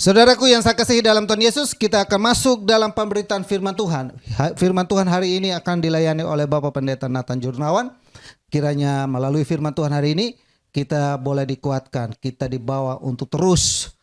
Saudaraku yang saya kasihi dalam Tuhan Yesus, kita akan masuk dalam pemberitaan firman Tuhan. Firman Tuhan hari ini akan dilayani oleh Bapak Pendeta Nathan Jurnawan. Kiranya melalui firman Tuhan hari ini, kita boleh dikuatkan, kita dibawa untuk terus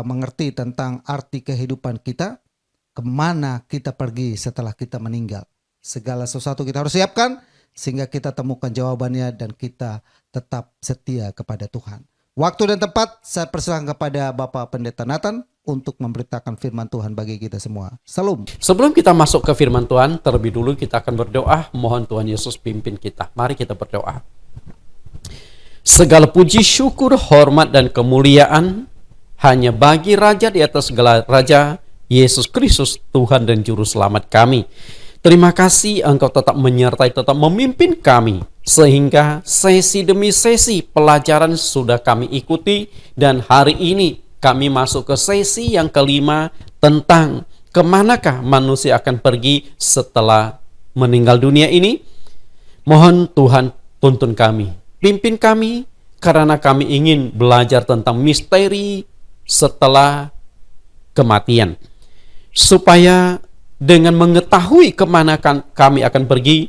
mengerti tentang arti kehidupan kita, kemana kita pergi setelah kita meninggal. Segala sesuatu kita harus siapkan, sehingga kita temukan jawabannya dan kita tetap setia kepada Tuhan. Waktu dan tempat saya persilakan kepada Bapak Pendeta Nathan untuk memberitakan firman Tuhan bagi kita semua. Salam. Sebelum kita masuk ke firman Tuhan, terlebih dulu kita akan berdoa, mohon Tuhan Yesus pimpin kita. Mari kita berdoa. Segala puji, syukur, hormat, dan kemuliaan hanya bagi Raja di atas segala Raja, Yesus Kristus, Tuhan dan Juru Selamat kami. Terima kasih Engkau tetap menyertai, tetap memimpin kami, sehingga sesi demi sesi pelajaran sudah kami ikuti, dan hari ini kami masuk ke sesi yang kelima tentang kemanakah manusia akan pergi setelah meninggal dunia ini. Mohon Tuhan tuntun kami, pimpin kami, karena kami ingin belajar tentang misteri setelah kematian, supaya dengan mengetahui kemana kami akan pergi,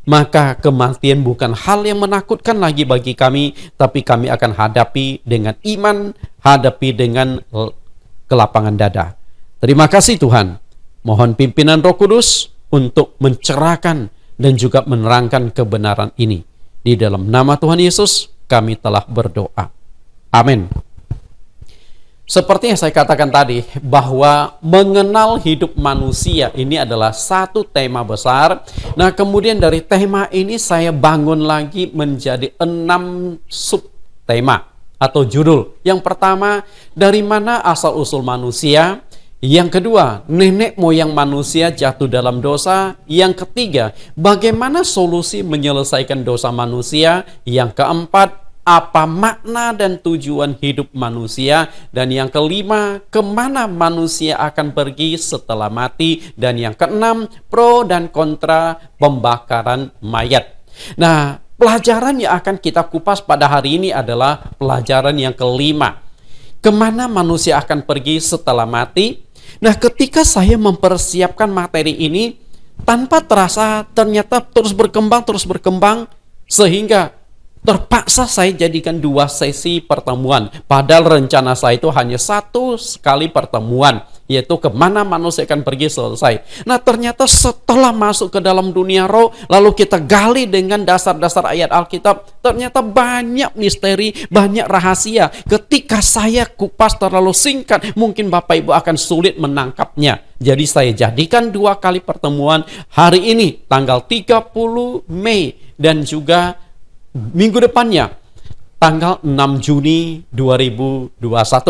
maka kematian bukan hal yang menakutkan lagi bagi kami, tapi kami akan hadapi dengan iman, hadapi dengan kelapangan dada. Terima kasih Tuhan. Mohon pimpinan Roh Kudus untuk mencerahkan dan juga menerangkan kebenaran ini. Di dalam nama Tuhan Yesus kami telah berdoa. Amin. Seperti yang saya katakan tadi, bahwa mengenal hidup manusia ini adalah satu tema besar. Nah, kemudian dari tema ini saya bangun lagi menjadi 6 subtema atau judul. Yang pertama, dari mana asal-usul manusia? Yang kedua, nenek moyang manusia jatuh dalam dosa. Yang ketiga, bagaimana solusi menyelesaikan dosa manusia? Yang keempat, apa makna dan tujuan hidup manusia? Dan yang kelima, kemana manusia akan pergi setelah mati? Dan yang keenam, pro dan kontra pembakaran mayat. Nah, pelajaran yang akan kita kupas pada hari ini adalah pelajaran yang kelima. Kemana manusia akan pergi setelah mati? Nah, ketika saya mempersiapkan materi ini, tanpa terasa ternyata terus berkembang, sehingga terpaksa saya jadikan 2 sesi pertemuan. Padahal rencana saya itu hanya 1 kali pertemuan, yaitu kemana manusia akan pergi selesai. Nah, ternyata setelah masuk ke dalam dunia roh, lalu kita gali dengan dasar-dasar ayat Alkitab, ternyata banyak misteri, banyak rahasia. Ketika saya kupas terlalu singkat, mungkin Bapak Ibu akan sulit menangkapnya. Jadi saya jadikan 2 kali pertemuan, hari ini tanggal 30 Mei dan juga minggu depannya, tanggal 6 Juni 2021.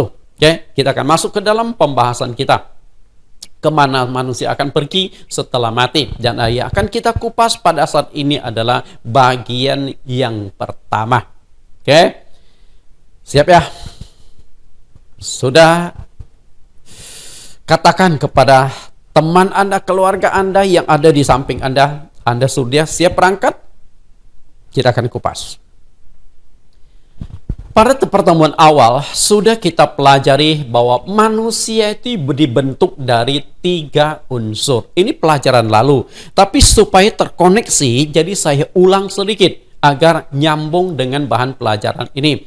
Oke, kita akan masuk ke dalam pembahasan kita. Kemana manusia akan pergi setelah mati. Dan yang akan kita kupas pada saat ini adalah bagian yang pertama. Oke, siap ya? Sudah? Katakan kepada teman Anda, keluarga Anda yang ada di samping Anda, Anda sudah siap berangkat? Kita akan kupas. Pada pertemuan awal sudah kita pelajari bahwa manusia itu dibentuk dari 3 unsur. Ini pelajaran lalu, tapi supaya terkoneksi, jadi saya ulang sedikit agar nyambung dengan bahan pelajaran ini.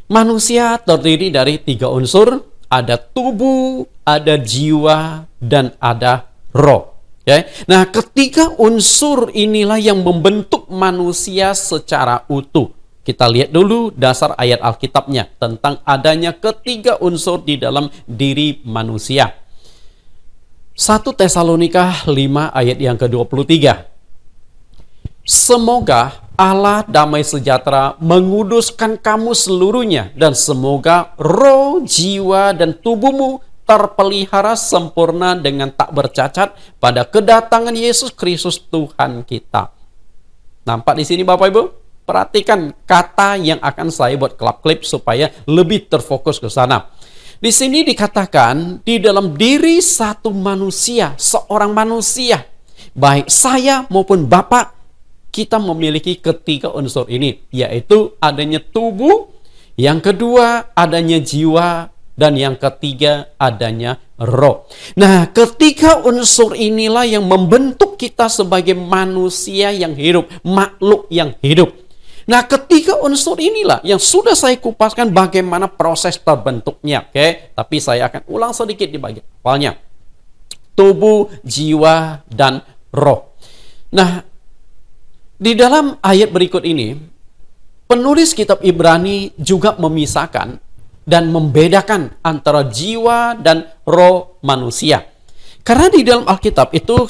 Manusia terdiri dari 3 unsur, ada tubuh, ada jiwa, dan ada roh. Okay. Nah, ketiga unsur inilah yang membentuk manusia secara utuh. Kita lihat dulu dasar ayat Alkitabnya tentang adanya ketiga unsur di dalam diri manusia. 1 Tesalonika 5 ayat yang ke-23. Semoga Allah damai sejahtera menguduskan kamu seluruhnya, dan semoga roh, jiwa, dan tubuhmu terpelihara sempurna dengan tak bercacat pada kedatangan Yesus Kristus Tuhan kita. Nampak di sini Bapak Ibu? Perhatikan kata yang akan saya buat klip supaya lebih terfokus ke sana. Di sini dikatakan di dalam diri satu manusia, seorang manusia, baik saya maupun Bapak, kita memiliki ketiga unsur ini, yaitu adanya tubuh, yang kedua adanya jiwa, dan yang ketiga adanya roh. Nah, ketiga unsur inilah yang membentuk kita sebagai manusia yang hidup, makhluk yang hidup. Nah, ketiga unsur inilah yang sudah saya kupaskan bagaimana proses terbentuknya. Oke, tapi saya akan ulang sedikit di bagian awalnya. Tubuh, jiwa, dan roh. Nah, di dalam ayat berikut ini, penulis kitab Ibrani juga memisahkan dan membedakan antara jiwa dan roh manusia. Karena di dalam Alkitab itu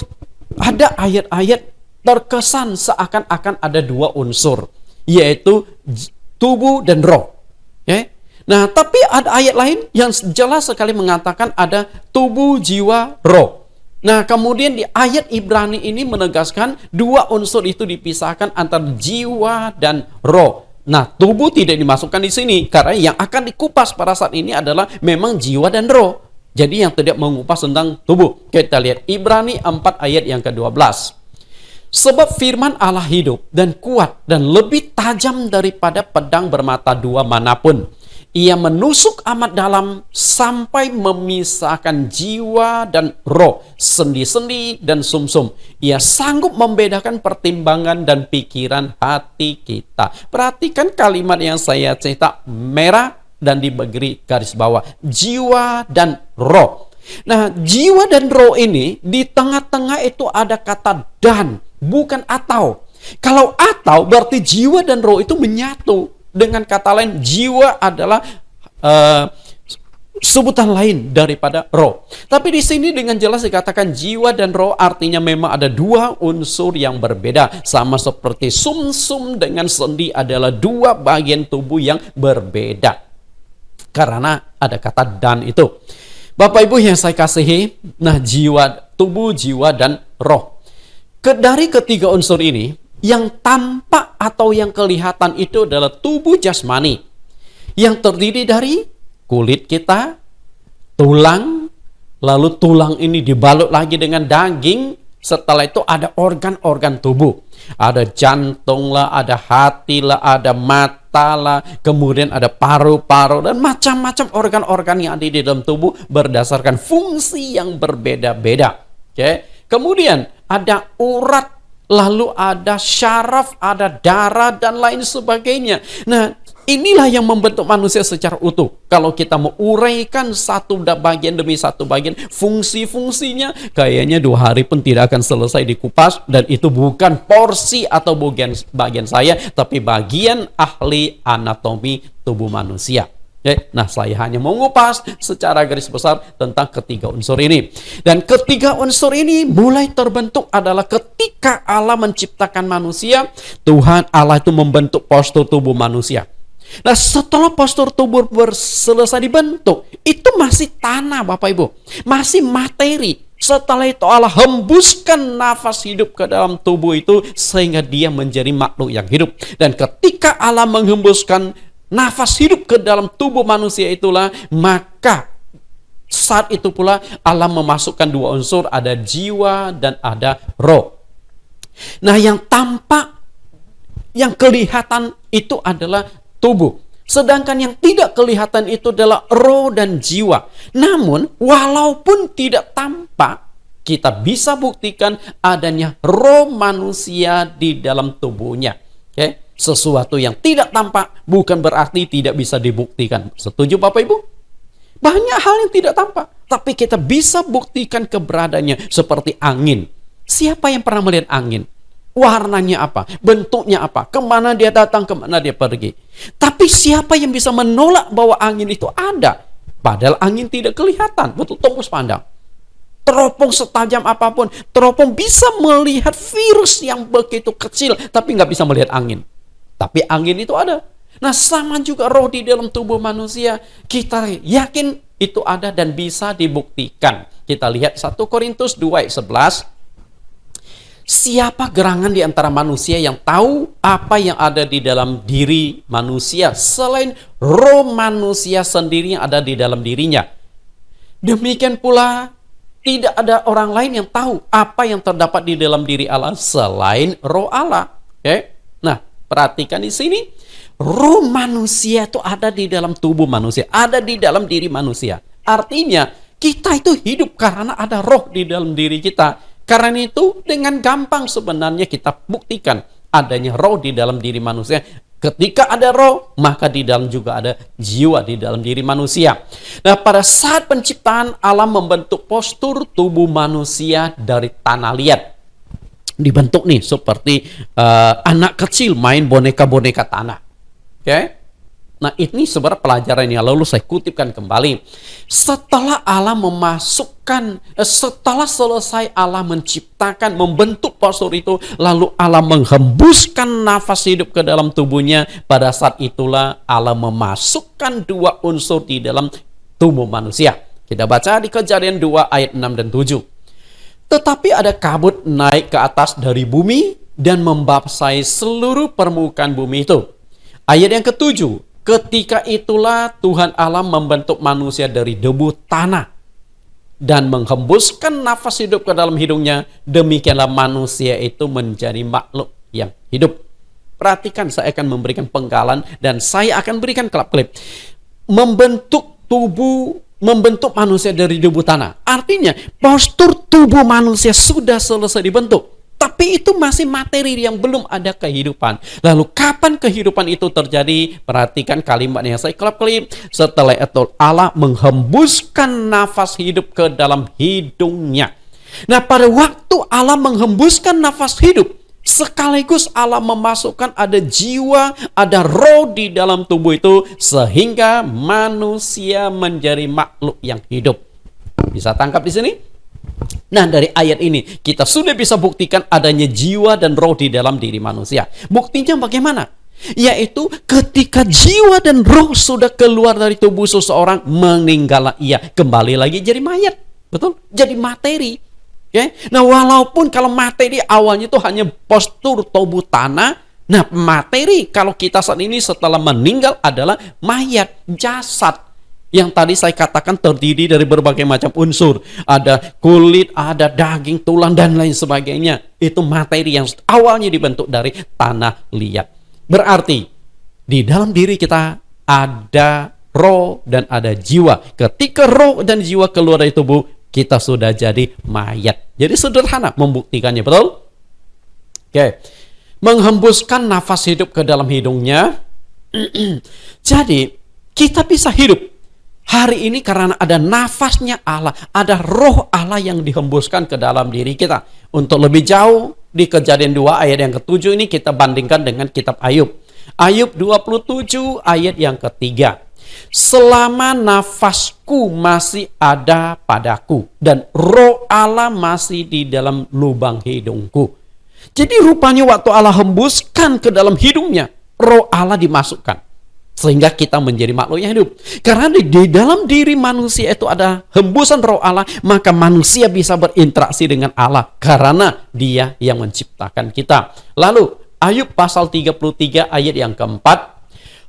ada ayat-ayat terkesan seakan-akan ada dua unsur, yaitu tubuh dan roh. Okay? Nah, tapi ada ayat lain yang jelas sekali mengatakan ada tubuh, jiwa, roh. Nah, kemudian di ayat Ibrani ini menegaskan dua unsur itu dipisahkan antara jiwa dan roh. Nah, tubuh tidak dimasukkan di sini karena yang akan dikupas pada saat ini adalah memang jiwa dan roh. Jadi yang tidak mengupas tentang tubuh. Kita lihat Ibrani 4 ayat yang ke-12. Sebab firman Allah hidup dan kuat dan lebih tajam daripada pedang bermata dua manapun. Ia menusuk amat dalam sampai memisahkan jiwa dan roh, sendi-sendi dan sumsum. Ia sanggup membedakan pertimbangan dan pikiran hati kita. Perhatikan kalimat yang saya cetak merah dan diberi garis bawah. Jiwa dan roh. Nah, jiwa dan roh ini di tengah-tengah itu ada kata dan, bukan atau. Kalau atau berarti jiwa dan roh itu menyatu. Dengan kata lain, jiwa adalah sebutan lain daripada roh. Tapi di sini dengan jelas dikatakan jiwa dan roh artinya memang ada dua unsur yang berbeda. Sama seperti sumsum dengan sendi adalah dua bagian tubuh yang berbeda. Karena ada kata dan itu. Bapak Ibu yang saya kasihi, nah jiwa, tubuh, jiwa, dan roh. Dari ketiga unsur ini, yang tampak atau yang kelihatan itu adalah tubuh jasmani yang terdiri dari kulit kita, tulang, lalu tulang ini dibalut lagi dengan daging. Setelah itu ada organ-organ tubuh. Ada jantung lah, ada hati lah, ada mata lah, kemudian ada paru-paru dan macam-macam organ-organ yang ada di dalam tubuh berdasarkan fungsi yang berbeda-beda. Oke. Kemudian ada urat, lalu ada syaraf, ada darah, dan lain sebagainya. Nah, inilah yang membentuk manusia secara utuh. Kalau kita mau uraikan satu bagian demi satu bagian, fungsi-fungsinya, kayaknya 2 hari pun tidak akan selesai dikupas. Dan itu bukan porsi atau bagian saya, tapi bagian ahli anatomi tubuh manusia. Nah, saya hanya mengupas secara garis besar tentang ketiga unsur ini. Dan ketiga unsur ini mulai terbentuk adalah ketika Allah menciptakan manusia. Tuhan Allah itu membentuk postur tubuh manusia. Nah, setelah postur tubuh selesai dibentuk, itu masih tanah, Bapak Ibu. Masih materi. Setelah itu Allah hembuskan nafas hidup ke dalam tubuh itu sehingga dia menjadi makhluk yang hidup. Dan ketika Allah menghembuskan nafas hidup ke dalam tubuh manusia itulah, maka saat itu pula Allah memasukkan dua unsur, ada jiwa dan ada roh. Nah, yang tampak, yang kelihatan itu adalah tubuh. Sedangkan yang tidak kelihatan itu adalah roh dan jiwa. Namun, walaupun tidak tampak, kita bisa buktikan adanya roh manusia di dalam tubuhnya. Oke? Sesuatu yang tidak tampak bukan berarti tidak bisa dibuktikan. Setuju Bapak Ibu? Banyak hal yang tidak tampak, tapi kita bisa buktikan keberadaannya, seperti angin. Siapa yang pernah melihat angin? Warnanya apa? Bentuknya apa? Kemana dia datang, kemana dia pergi? Tapi siapa yang bisa menolak bahwa angin itu ada? Padahal angin tidak kelihatan, betul tembus pandang. Teropong setajam apapun, teropong bisa melihat virus yang begitu kecil, tapi nggak bisa melihat angin. Tapi angin itu ada. Nah, sama juga roh di dalam tubuh manusia. Kita yakin itu ada dan bisa dibuktikan. Kita lihat 1 Korintus 2 ayat 11. Siapa gerangan di antara manusia yang tahu apa yang ada di dalam diri manusia selain roh manusia sendiri yang ada di dalam dirinya? Demikian pula tidak ada orang lain yang tahu apa yang terdapat di dalam diri Allah selain roh Allah. Oke? Nah, perhatikan di sini, roh manusia itu ada di dalam tubuh manusia, ada di dalam diri manusia. Artinya kita itu hidup karena ada roh di dalam diri kita. Karena itu dengan gampang sebenarnya kita buktikan adanya roh di dalam diri manusia. Ketika ada roh, maka di dalam juga ada jiwa di dalam diri manusia. Nah, pada saat penciptaan, Allah membentuk postur tubuh manusia dari tanah liat. Dibentuk nih seperti anak kecil main boneka-boneka tanah. Oke? Nah, ini sebenarnya pelajaran yang lalu saya kutipkan kembali. Setelah selesai Allah menciptakan, membentuk postur itu, lalu Allah menghembuskan nafas hidup ke dalam tubuhnya. Pada saat itulah Allah memasukkan dua unsur di dalam tubuh manusia. Kita baca di Kejadian 2 ayat 6 dan 7. Tetapi ada kabut naik ke atas dari bumi dan membapsai seluruh permukaan bumi itu. Ayat yang ketujuh. Ketika itulah Tuhan Allah membentuk manusia dari debu tanah dan menghembuskan nafas hidup ke dalam hidungnya. Demikianlah manusia itu menjadi makhluk yang hidup. Perhatikan, saya akan memberikan penggalan dan saya akan berikan klip-klip. Membentuk manusia dari debu tanah. Artinya postur tubuh manusia sudah selesai dibentuk. Tapi itu masih materi yang belum ada kehidupan. Lalu kapan kehidupan itu terjadi? Perhatikan kalimat yang saya klip-klip. Setelah itu Allah menghembuskan nafas hidup ke dalam hidungnya. Nah, pada waktu Allah menghembuskan nafas hidup, sekaligus Allah memasukkan ada jiwa, ada roh di dalam tubuh itu, sehingga manusia menjadi makhluk yang hidup. Bisa tangkap di sini? Nah, dari ayat ini kita sudah bisa buktikan adanya jiwa dan roh di dalam diri manusia. Buktinya bagaimana? Yaitu ketika jiwa dan roh sudah keluar dari tubuh seseorang, meninggallah ia, kembali lagi jadi mayat. Betul? Jadi materi. Okay? Nah, walaupun kalau materi awalnya itu hanya postur tubuh tanah, nah materi kalau kita saat ini setelah meninggal adalah mayat, jasad. Yang tadi saya katakan terdiri dari berbagai macam unsur. Ada kulit, ada daging, tulang, dan lain sebagainya. Itu materi yang awalnya dibentuk dari tanah liat. Berarti, di dalam diri kita ada roh dan ada jiwa. Ketika roh dan jiwa keluar dari tubuh, kita sudah jadi mayat. Jadi sederhana membuktikannya, betul? Oke. Menghembuskan nafas hidup ke dalam hidungnya. Jadi, kita bisa hidup hari ini karena ada nafasnya Allah, ada roh Allah yang dihembuskan ke dalam diri kita. Untuk lebih jauh, di Kejadian 2 ayat yang ke-7 ini kita bandingkan dengan kitab Ayub. Ayub 27 ayat yang ketiga. Selama nafasku masih ada padaku dan roh Allah masih di dalam lubang hidungku. Jadi rupanya waktu Allah hembuskan ke dalam hidungnya, roh Allah dimasukkan. Sehingga kita menjadi makhluk yang hidup. Karena di dalam diri manusia itu ada hembusan roh Allah, maka manusia bisa berinteraksi dengan Allah. Karena dia yang menciptakan kita. Lalu, Ayub pasal 33 ayat yang keempat.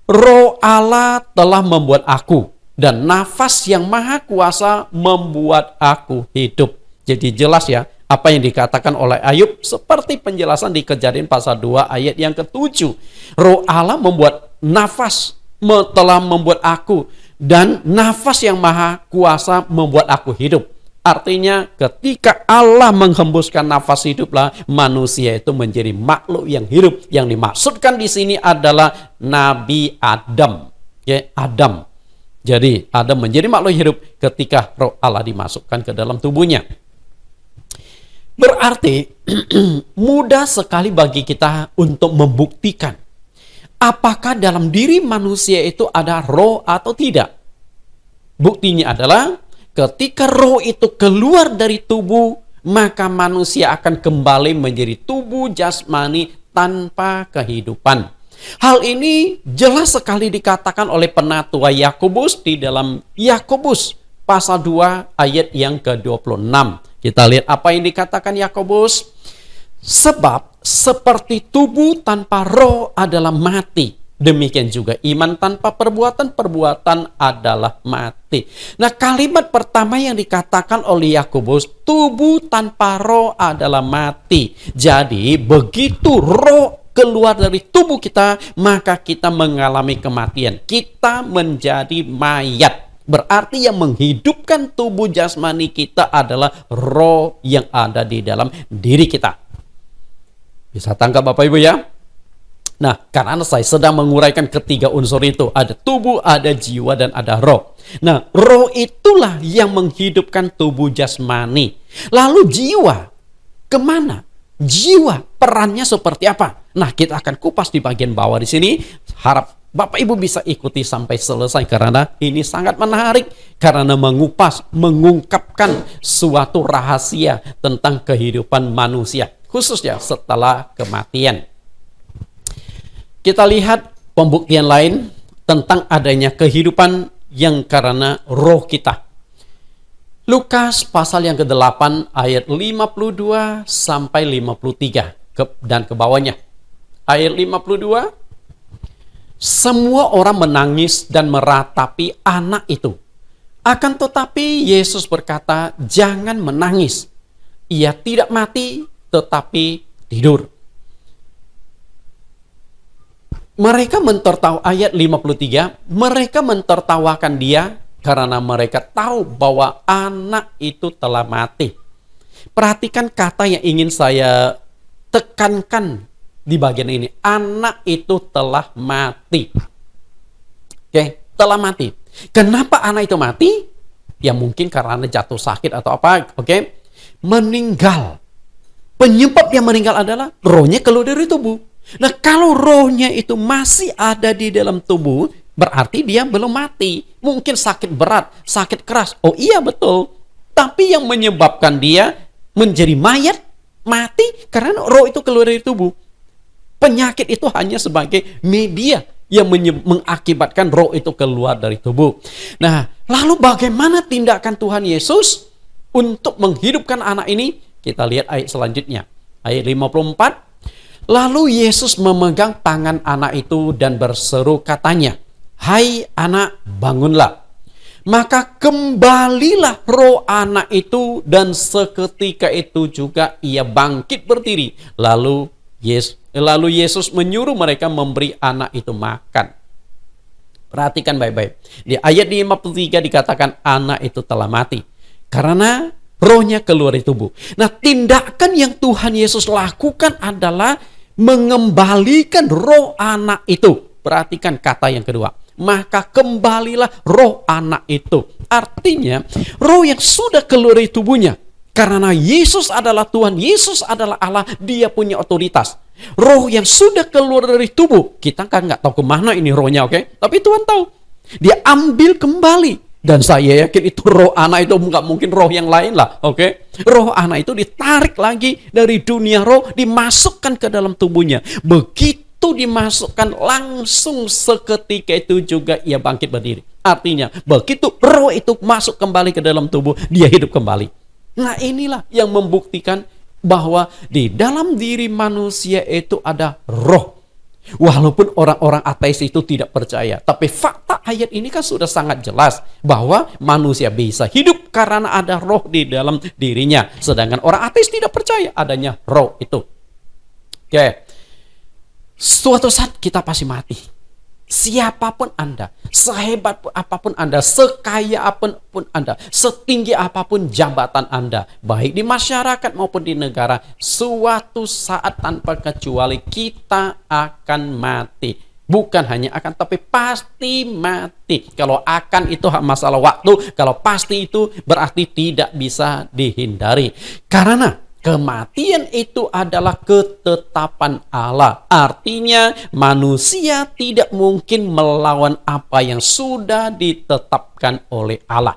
Roh Allah telah membuat aku, dan nafas yang maha kuasa membuat aku hidup. Jadi jelas ya, apa yang dikatakan oleh Ayub seperti penjelasan di Kejadian pasal 2 ayat yang ke-7. Roh Allah membuat nafas, telah membuat aku, dan nafas yang maha kuasa membuat aku hidup. Artinya ketika Allah menghembuskan nafas hiduplah manusia itu menjadi makhluk yang hidup. Yang dimaksudkan di sini adalah Nabi Adam. Ya, Adam. Jadi Adam menjadi makhluk hidup ketika roh Allah dimasukkan ke dalam tubuhnya. Berarti mudah sekali bagi kita untuk membuktikan apakah dalam diri manusia itu ada roh atau tidak. Buktinya adalah ketika roh itu keluar dari tubuh, maka manusia akan kembali menjadi tubuh jasmani tanpa kehidupan. Hal ini jelas sekali dikatakan oleh penatua Yakobus di dalam Yakobus pasal 2 ayat yang ke-26. Kita lihat apa yang dikatakan Yakobus. Sebab seperti tubuh tanpa roh adalah mati, demikian juga iman tanpa perbuatan adalah mati. Nah, kalimat pertama yang dikatakan oleh Yakobus, tubuh tanpa roh adalah mati. Jadi begitu roh keluar dari tubuh kita, maka kita mengalami kematian. Kita menjadi mayat. Berarti yang menghidupkan tubuh jasmani kita adalah roh yang ada di dalam diri kita. Bisa tangkap Bapak Ibu ya? Nah, karena saya sedang menguraikan ketiga unsur itu. Ada tubuh, ada jiwa, dan ada roh. Nah, roh itulah yang menghidupkan tubuh jasmani. Lalu jiwa, kemana? Jiwa, perannya seperti apa? Nah, kita akan kupas di bagian bawah di sini. Harap Bapak Ibu bisa ikuti sampai selesai karena ini sangat menarik. Karena mengupas, mengungkapkan suatu rahasia tentang kehidupan manusia. Khususnya setelah kematian. Kita lihat pembuktian lain tentang adanya kehidupan yang karena roh kita. Lukas pasal yang ke-8 ayat 52 sampai 53 dan ke bawahnya. Ayat 52, semua orang menangis dan meratapi anak itu. Akan tetapi Yesus berkata, jangan menangis. Ia tidak mati tetapi tidur. Mereka ayat 53, mereka mentertawakan dia karena mereka tahu bahwa anak itu telah mati. Perhatikan kata yang ingin saya tekankan di bagian ini. Anak itu telah mati. Oke, telah mati. Kenapa anak itu mati? Ya mungkin karena jatuh sakit atau apa. Oke, meninggal. Penyebab yang meninggal adalah rohnya keluar dari tubuh. Nah, kalau rohnya itu masih ada di dalam tubuh, berarti dia belum mati. Mungkin sakit berat, sakit keras. Oh iya betul. Tapi yang menyebabkan dia menjadi mayat, mati, karena roh itu keluar dari tubuh. Penyakit itu hanya sebagai media yang mengakibatkan roh itu keluar dari tubuh. Nah, lalu bagaimana tindakan Tuhan Yesus untuk menghidupkan anak ini? Kita lihat ayat selanjutnya. Ayat 54. Lalu Yesus memegang tangan anak itu dan berseru katanya, hai anak, bangunlah. Maka kembalilah roh anak itu dan seketika itu juga ia bangkit berdiri. Lalu Yesus menyuruh mereka memberi anak itu makan. Perhatikan baik-baik. Di ayat 53 dikatakan anak itu telah mati. Karena rohnya keluar dari tubuh. Nah, tindakan yang Tuhan Yesus lakukan adalah mengembalikan roh anak itu. Perhatikan kata yang kedua. Maka kembalilah roh anak itu. Artinya, roh yang sudah keluar dari tubuhnya. Karena Yesus adalah Tuhan, Yesus adalah Allah, dia punya otoritas. Roh yang sudah keluar dari tubuh, kita kan nggak tahu kemana ini rohnya, oke? Tapi Tuhan tahu. Dia ambil kembali. Dan saya yakin itu roh anak itu nggak mungkin roh yang lain lah, oke? Roh anak itu ditarik lagi dari dunia roh, dimasukkan ke dalam tubuhnya. Begitu dimasukkan, langsung seketika itu juga ia bangkit berdiri. Artinya, begitu roh itu masuk kembali ke dalam tubuh, dia hidup kembali. Nah, inilah yang membuktikan bahwa di dalam diri manusia itu ada roh. Walaupun orang-orang ateis itu tidak percaya, tapi fakta ayat ini kan sudah sangat jelas bahwa manusia bisa hidup karena ada roh di dalam dirinya. Sedangkan orang ateis tidak percaya adanya roh itu. Oke. Suatu saat kita pasti mati. Siapapun Anda, sehebat apapun Anda, sekaya apapun Anda, setinggi apapun jabatan Anda, baik di masyarakat maupun di negara, suatu saat tanpa kecuali kita akan mati. Bukan hanya akan, tapi pasti mati. Kalau akan itu masalah waktu, kalau pasti itu berarti tidak bisa dihindari. Karena kematian itu adalah ketetapan Allah. Artinya manusia tidak mungkin melawan apa yang sudah ditetapkan oleh Allah.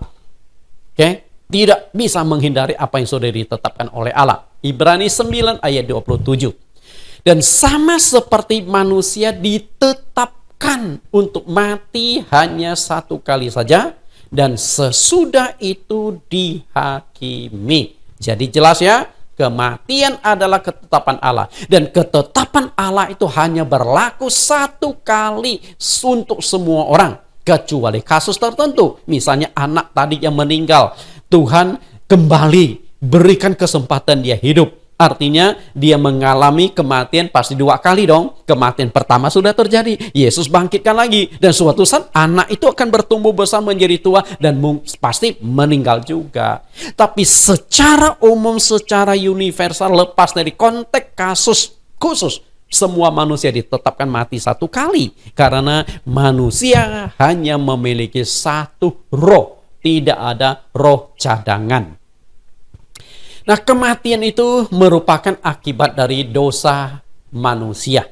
Oke? Tidak bisa menghindari apa yang sudah ditetapkan oleh Allah. Ibrani 9 ayat 27. Dan sama seperti manusia ditetapkan untuk mati hanya satu kali saja, dan sesudah itu dihakimi. Jadi jelas ya, kematian adalah ketetapan Allah. Dan ketetapan Allah itu hanya berlaku satu kali untuk semua orang. Kecuali kasus tertentu. Misalnya anak tadi yang meninggal. Tuhan kembali berikan kesempatan dia hidup. Artinya dia mengalami kematian pasti 2 kali dong. Kematian pertama sudah terjadi, Yesus bangkitkan lagi. Dan suatu saat anak itu akan bertumbuh besar menjadi tua dan pasti meninggal juga. Tapi secara umum, secara universal, lepas dari konteks kasus khusus, semua manusia ditetapkan mati 1 kali. Karena manusia hanya memiliki 1 roh. Tidak ada roh cadangan. Nah, kematian itu merupakan akibat dari dosa manusia.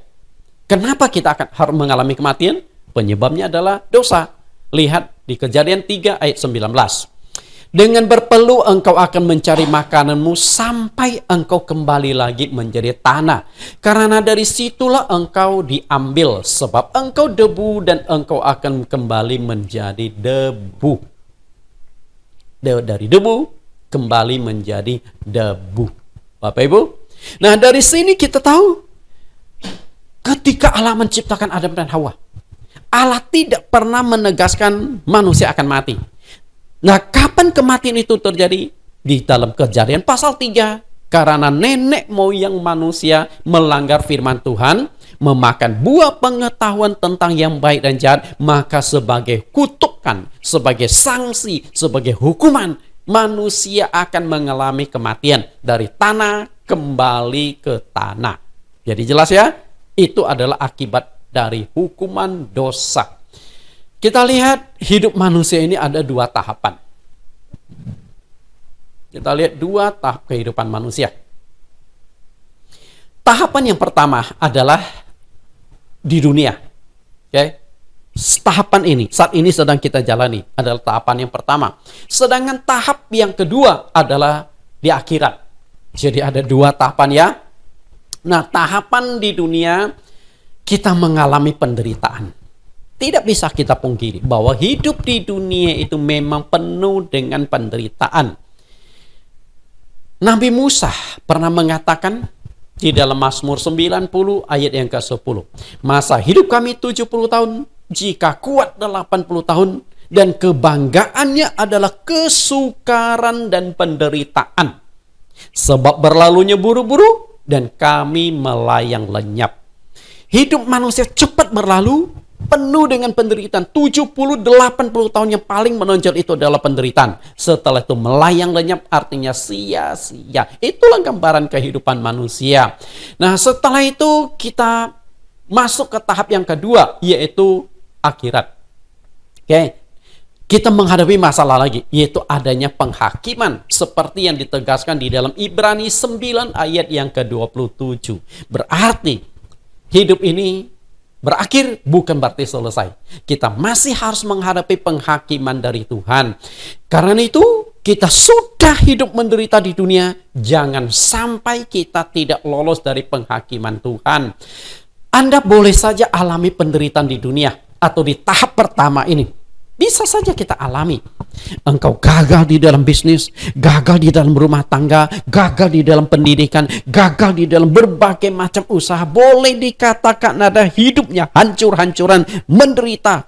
Kenapa kita akan harus mengalami kematian? Penyebabnya adalah dosa. Lihat di Kejadian 3 ayat 19. Dengan berpeluh engkau akan mencari makananmu sampai engkau kembali lagi menjadi tanah. Karena dari situlah engkau diambil, sebab engkau debu dan engkau akan kembali menjadi debu. Dari debu kembali menjadi debu. Bapak Ibu. Nah, dari sini kita tahu ketika Allah menciptakan Adam dan Hawa, Allah tidak pernah menegaskan manusia akan mati. Nah, kapan kematian itu terjadi? Di dalam Kejadian pasal 3. Karena nenek moyang manusia melanggar firman Tuhan, memakan buah pengetahuan tentang yang baik dan jahat, maka sebagai kutukan, sebagai sanksi, sebagai hukuman, manusia akan mengalami kematian. Dari tanah kembali ke tanah. Jadi jelas ya, itu adalah akibat dari hukuman dosa. Kita lihat hidup manusia ini ada 2 tahapan. Kita lihat 2 tahap kehidupan manusia. Tahapan yang pertama adalah di dunia. Oke. Tahapan ini, saat ini sedang kita jalani, adalah tahapan yang pertama. Sedangkan tahap yang kedua adalah di akhirat. Jadi ada 2 tahapan ya. Nah, tahapan di dunia kita mengalami penderitaan. Tidak bisa kita pungkiri bahwa hidup di dunia itu memang penuh dengan penderitaan. Nabi Musa pernah mengatakan di dalam Mazmur 90 ayat yang ke-10. Masa hidup kami 70 tahun, jika kuat 80 tahun, dan kebanggaannya adalah kesukaran dan penderitaan. Sebab berlalunya buru-buru dan kami melayang lenyap. Hidup manusia cepat berlalu, penuh dengan penderitaan. 70-80 tahun yang paling menonjol itu adalah penderitaan. Setelah itu melayang lenyap, artinya sia-sia. Itulah gambaran kehidupan manusia. Nah, setelah itu kita masuk ke tahap yang kedua, yaitu akhirat. Oke. Kita menghadapi masalah lagi, yaitu adanya penghakiman. Seperti yang ditegaskan di dalam Ibrani 9 ayat yang ke-27. Berarti hidup ini berakhir bukan berarti selesai. Kita masih harus menghadapi penghakiman dari Tuhan. Karena itu kita sudah hidup menderita di dunia, jangan sampai kita tidak lolos dari penghakiman Tuhan. Anda boleh saja alami penderitaan di dunia atau di tahap pertama ini. Bisa saja kita alami. Engkau gagal di dalam bisnis, gagal di dalam rumah tangga, gagal di dalam pendidikan, gagal di dalam berbagai macam usaha. Boleh dikatakan ada hidupnya hancur-hancuran, menderita.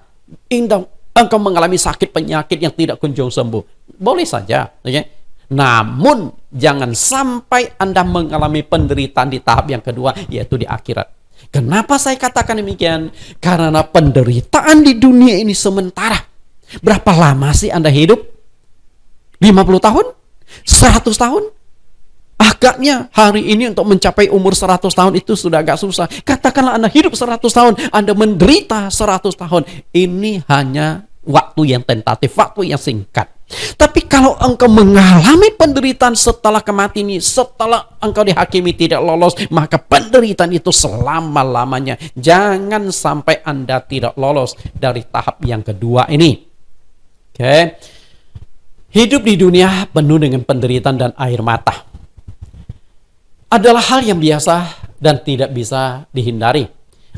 Engkau mengalami sakit penyakit yang tidak kunjung sembuh. Boleh saja. Okay? Namun, jangan sampai Anda mengalami penderitaan di tahap yang kedua, yaitu di akhirat. Kenapa saya katakan demikian? Karena penderitaan di dunia ini sementara. Berapa lama sih Anda hidup? 50 tahun? 100 tahun? Agaknya hari ini untuk mencapai umur 100 tahun itu sudah agak susah. Katakanlah Anda hidup 100 tahun, Anda menderita 100 tahun. Ini hanya waktu yang tentatif, waktu yang singkat. Tapi kalau engkau mengalami penderitaan setelah kematian ini, setelah engkau dihakimi tidak lolos, maka penderitaan itu selama-lamanya. Jangan sampai Anda tidak lolos dari tahap yang kedua ini. Oke. Hidup di dunia penuh dengan penderitaan dan air mata adalah hal yang biasa dan tidak bisa dihindari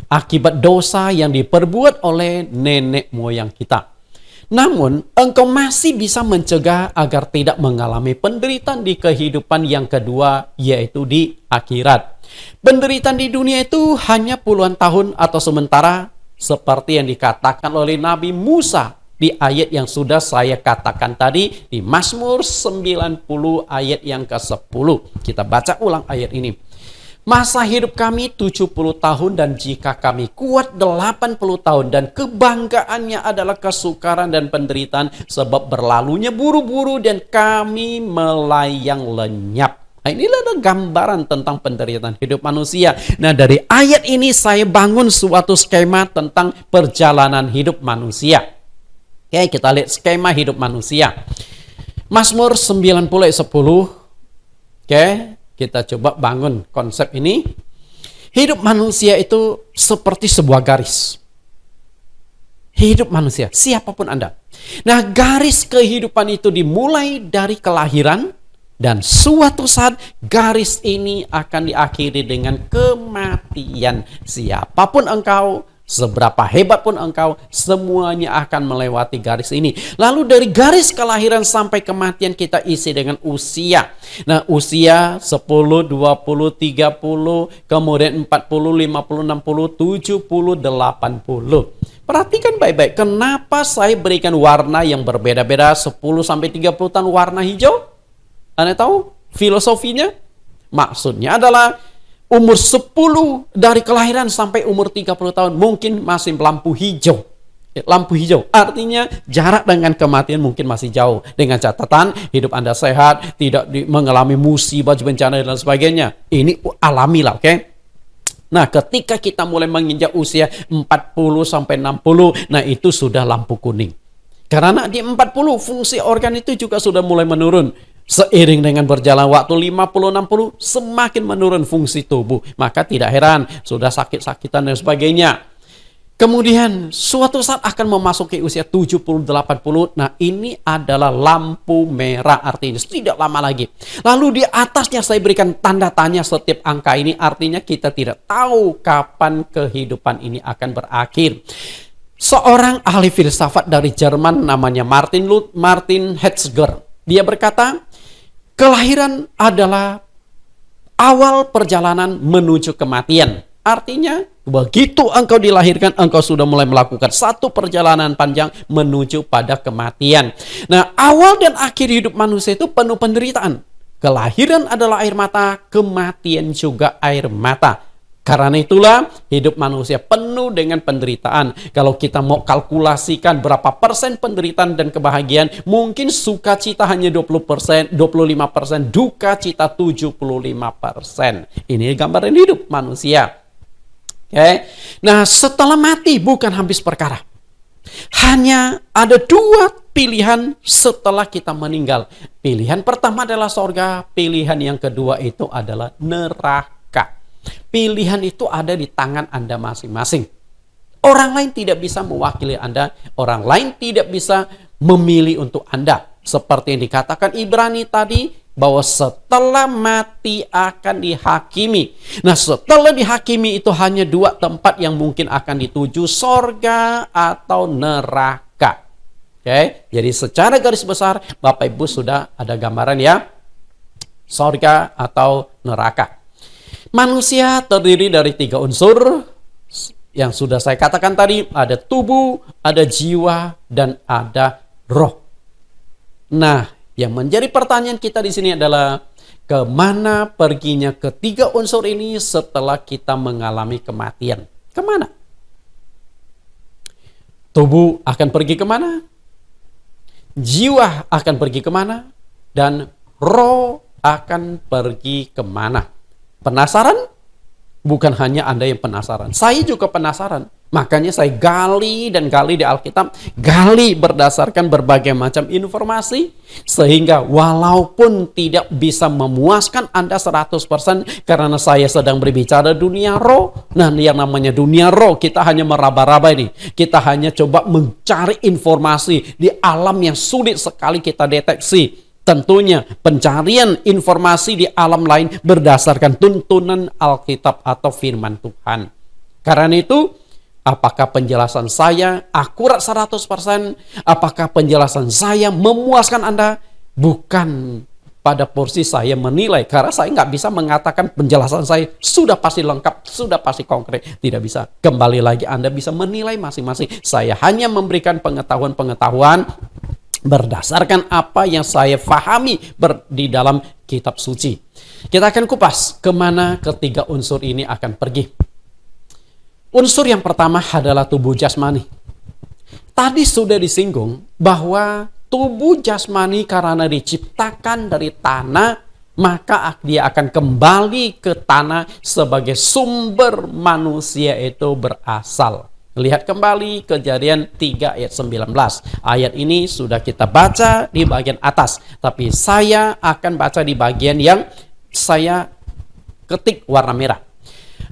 akibat dosa yang diperbuat oleh nenek moyang kita. Namun, engkau masih bisa mencegah agar tidak mengalami penderitaan di kehidupan yang kedua, yaitu di akhirat. Penderitaan di dunia itu hanya puluhan tahun atau sementara, seperti yang dikatakan oleh Nabi Musa di di ayat yang sudah saya katakan tadi di Mazmur 90 ayat yang ke-10. Kita baca ulang ayat ini. Masa hidup kami 70 tahun dan jika kami kuat 80 tahun dan kebanggaannya adalah kesukaran dan penderitaan sebab berlalunya buru-buru dan kami melayang lenyap. Nah, inilah gambaran tentang penderitaan hidup manusia. Nah, dari ayat ini saya bangun suatu skema tentang perjalanan hidup manusia. Oke, kita lihat skema hidup manusia. Mazmur 90 ayat 10. Oke, kita coba bangun konsep ini. Hidup manusia itu seperti sebuah garis. Hidup manusia, siapapun Anda. Nah, garis kehidupan itu dimulai dari kelahiran. Dan suatu saat garis ini akan diakhiri dengan kematian. Siapapun engkau, seberapa hebat pun engkau, semuanya akan melewati garis ini. Lalu dari garis kelahiran sampai kematian kita isi dengan usia. Nah, usia 10, 20, 30, kemudian 40, 50, 60, 70, 80. Perhatikan baik-baik, kenapa saya berikan warna yang berbeda-beda 10 sampai 30 tahun warna hijau? Anda tahu filosofinya? Maksudnya adalah umur 10 dari kelahiran sampai umur 30 tahun mungkin masih lampu hijau. Lampu hijau artinya jarak dengan kematian mungkin masih jauh. Dengan catatan hidup Anda sehat, tidak mengalami musibah, bencana dan sebagainya. Ini alami lah, oke? Nah, ketika kita mulai menginjak usia 40 sampai 60, nah itu sudah lampu kuning. Karena di 40 fungsi organ itu juga sudah mulai menurun. Seiring dengan berjalan waktu 50-60 semakin menurun fungsi tubuh. Maka tidak heran sudah sakit-sakitan dan sebagainya. Kemudian suatu saat akan memasuki usia 70-80. Nah, ini adalah lampu merah artinya tidak lama lagi. Lalu di atasnya saya berikan tanda tanya setiap angka ini. Artinya kita tidak tahu kapan kehidupan ini akan berakhir. Seorang ahli filsafat dari Jerman namanya Martin Heidegger. Dia berkata, kelahiran adalah awal perjalanan menuju kematian. Artinya, begitu engkau dilahirkan, engkau sudah mulai melakukan satu perjalanan panjang menuju pada kematian. Nah, awal dan akhir hidup manusia itu penuh penderitaan. Kelahiran adalah air mata, kematian juga air mata. Karena itulah hidup manusia penuh dengan penderitaan. Kalau kita mau kalkulasikan berapa persen penderitaan dan kebahagiaan, mungkin sukacita hanya 20%, 25%, duka cita 75%. Ini gambaran hidup manusia. Oke. Nah, setelah mati bukan habis perkara. Hanya ada dua pilihan setelah kita meninggal. Pilihan pertama adalah sorga, pilihan yang kedua itu adalah neraka. Pilihan itu ada di tangan Anda masing-masing. Orang lain tidak bisa mewakili Anda. Orang lain tidak bisa memilih untuk Anda. Seperti yang dikatakan Ibrani tadi, bahwa setelah mati akan dihakimi. Nah, setelah dihakimi itu hanya dua tempat yang mungkin akan dituju, sorga atau neraka. Oke, jadi secara garis besar, Bapak Ibu sudah ada gambaran ya, sorga atau neraka. Manusia terdiri dari 3 unsur yang sudah saya katakan tadi. Ada tubuh, ada jiwa, dan ada roh. Nah, yang menjadi pertanyaan kita di sini adalah kemana perginya ketiga unsur ini setelah kita mengalami kematian? Kemana? Tubuh akan pergi kemana? Jiwa akan pergi kemana? Dan roh akan pergi kemana? Penasaran? Bukan hanya Anda yang penasaran. Saya juga penasaran. Makanya saya gali dan gali di Alkitab. Gali berdasarkan berbagai macam informasi. Sehingga walaupun tidak bisa memuaskan Anda 100%. Karena saya sedang berbicara dunia roh. Nah, yang namanya dunia roh kita hanya meraba-raba ini. Kita hanya coba mencari informasi di alam yang sulit sekali kita deteksi. Tentunya pencarian informasi di alam lain berdasarkan tuntunan Alkitab atau firman Tuhan. Karena itu, apakah penjelasan saya akurat 100%? Apakah penjelasan saya memuaskan Anda? Bukan pada porsi saya menilai, karena saya nggak bisa mengatakan penjelasan saya sudah pasti lengkap, sudah pasti konkret. Tidak bisa. Kembali lagi Anda bisa menilai masing-masing. Saya hanya memberikan pengetahuan-pengetahuan berdasarkan apa yang saya pahami di dalam kitab suci. Kita akan kupas kemana ketiga unsur ini akan pergi. Unsur yang pertama adalah tubuh jasmani. Tadi sudah disinggung bahwa tubuh jasmani karena diciptakan dari tanah, maka dia akan kembali ke tanah sebagai sumber manusia itu berasal. Lihat kembali Kejadian 3 ayat 19. Ayat ini sudah kita baca di bagian atas, tapi saya akan baca di bagian yang saya ketik warna merah.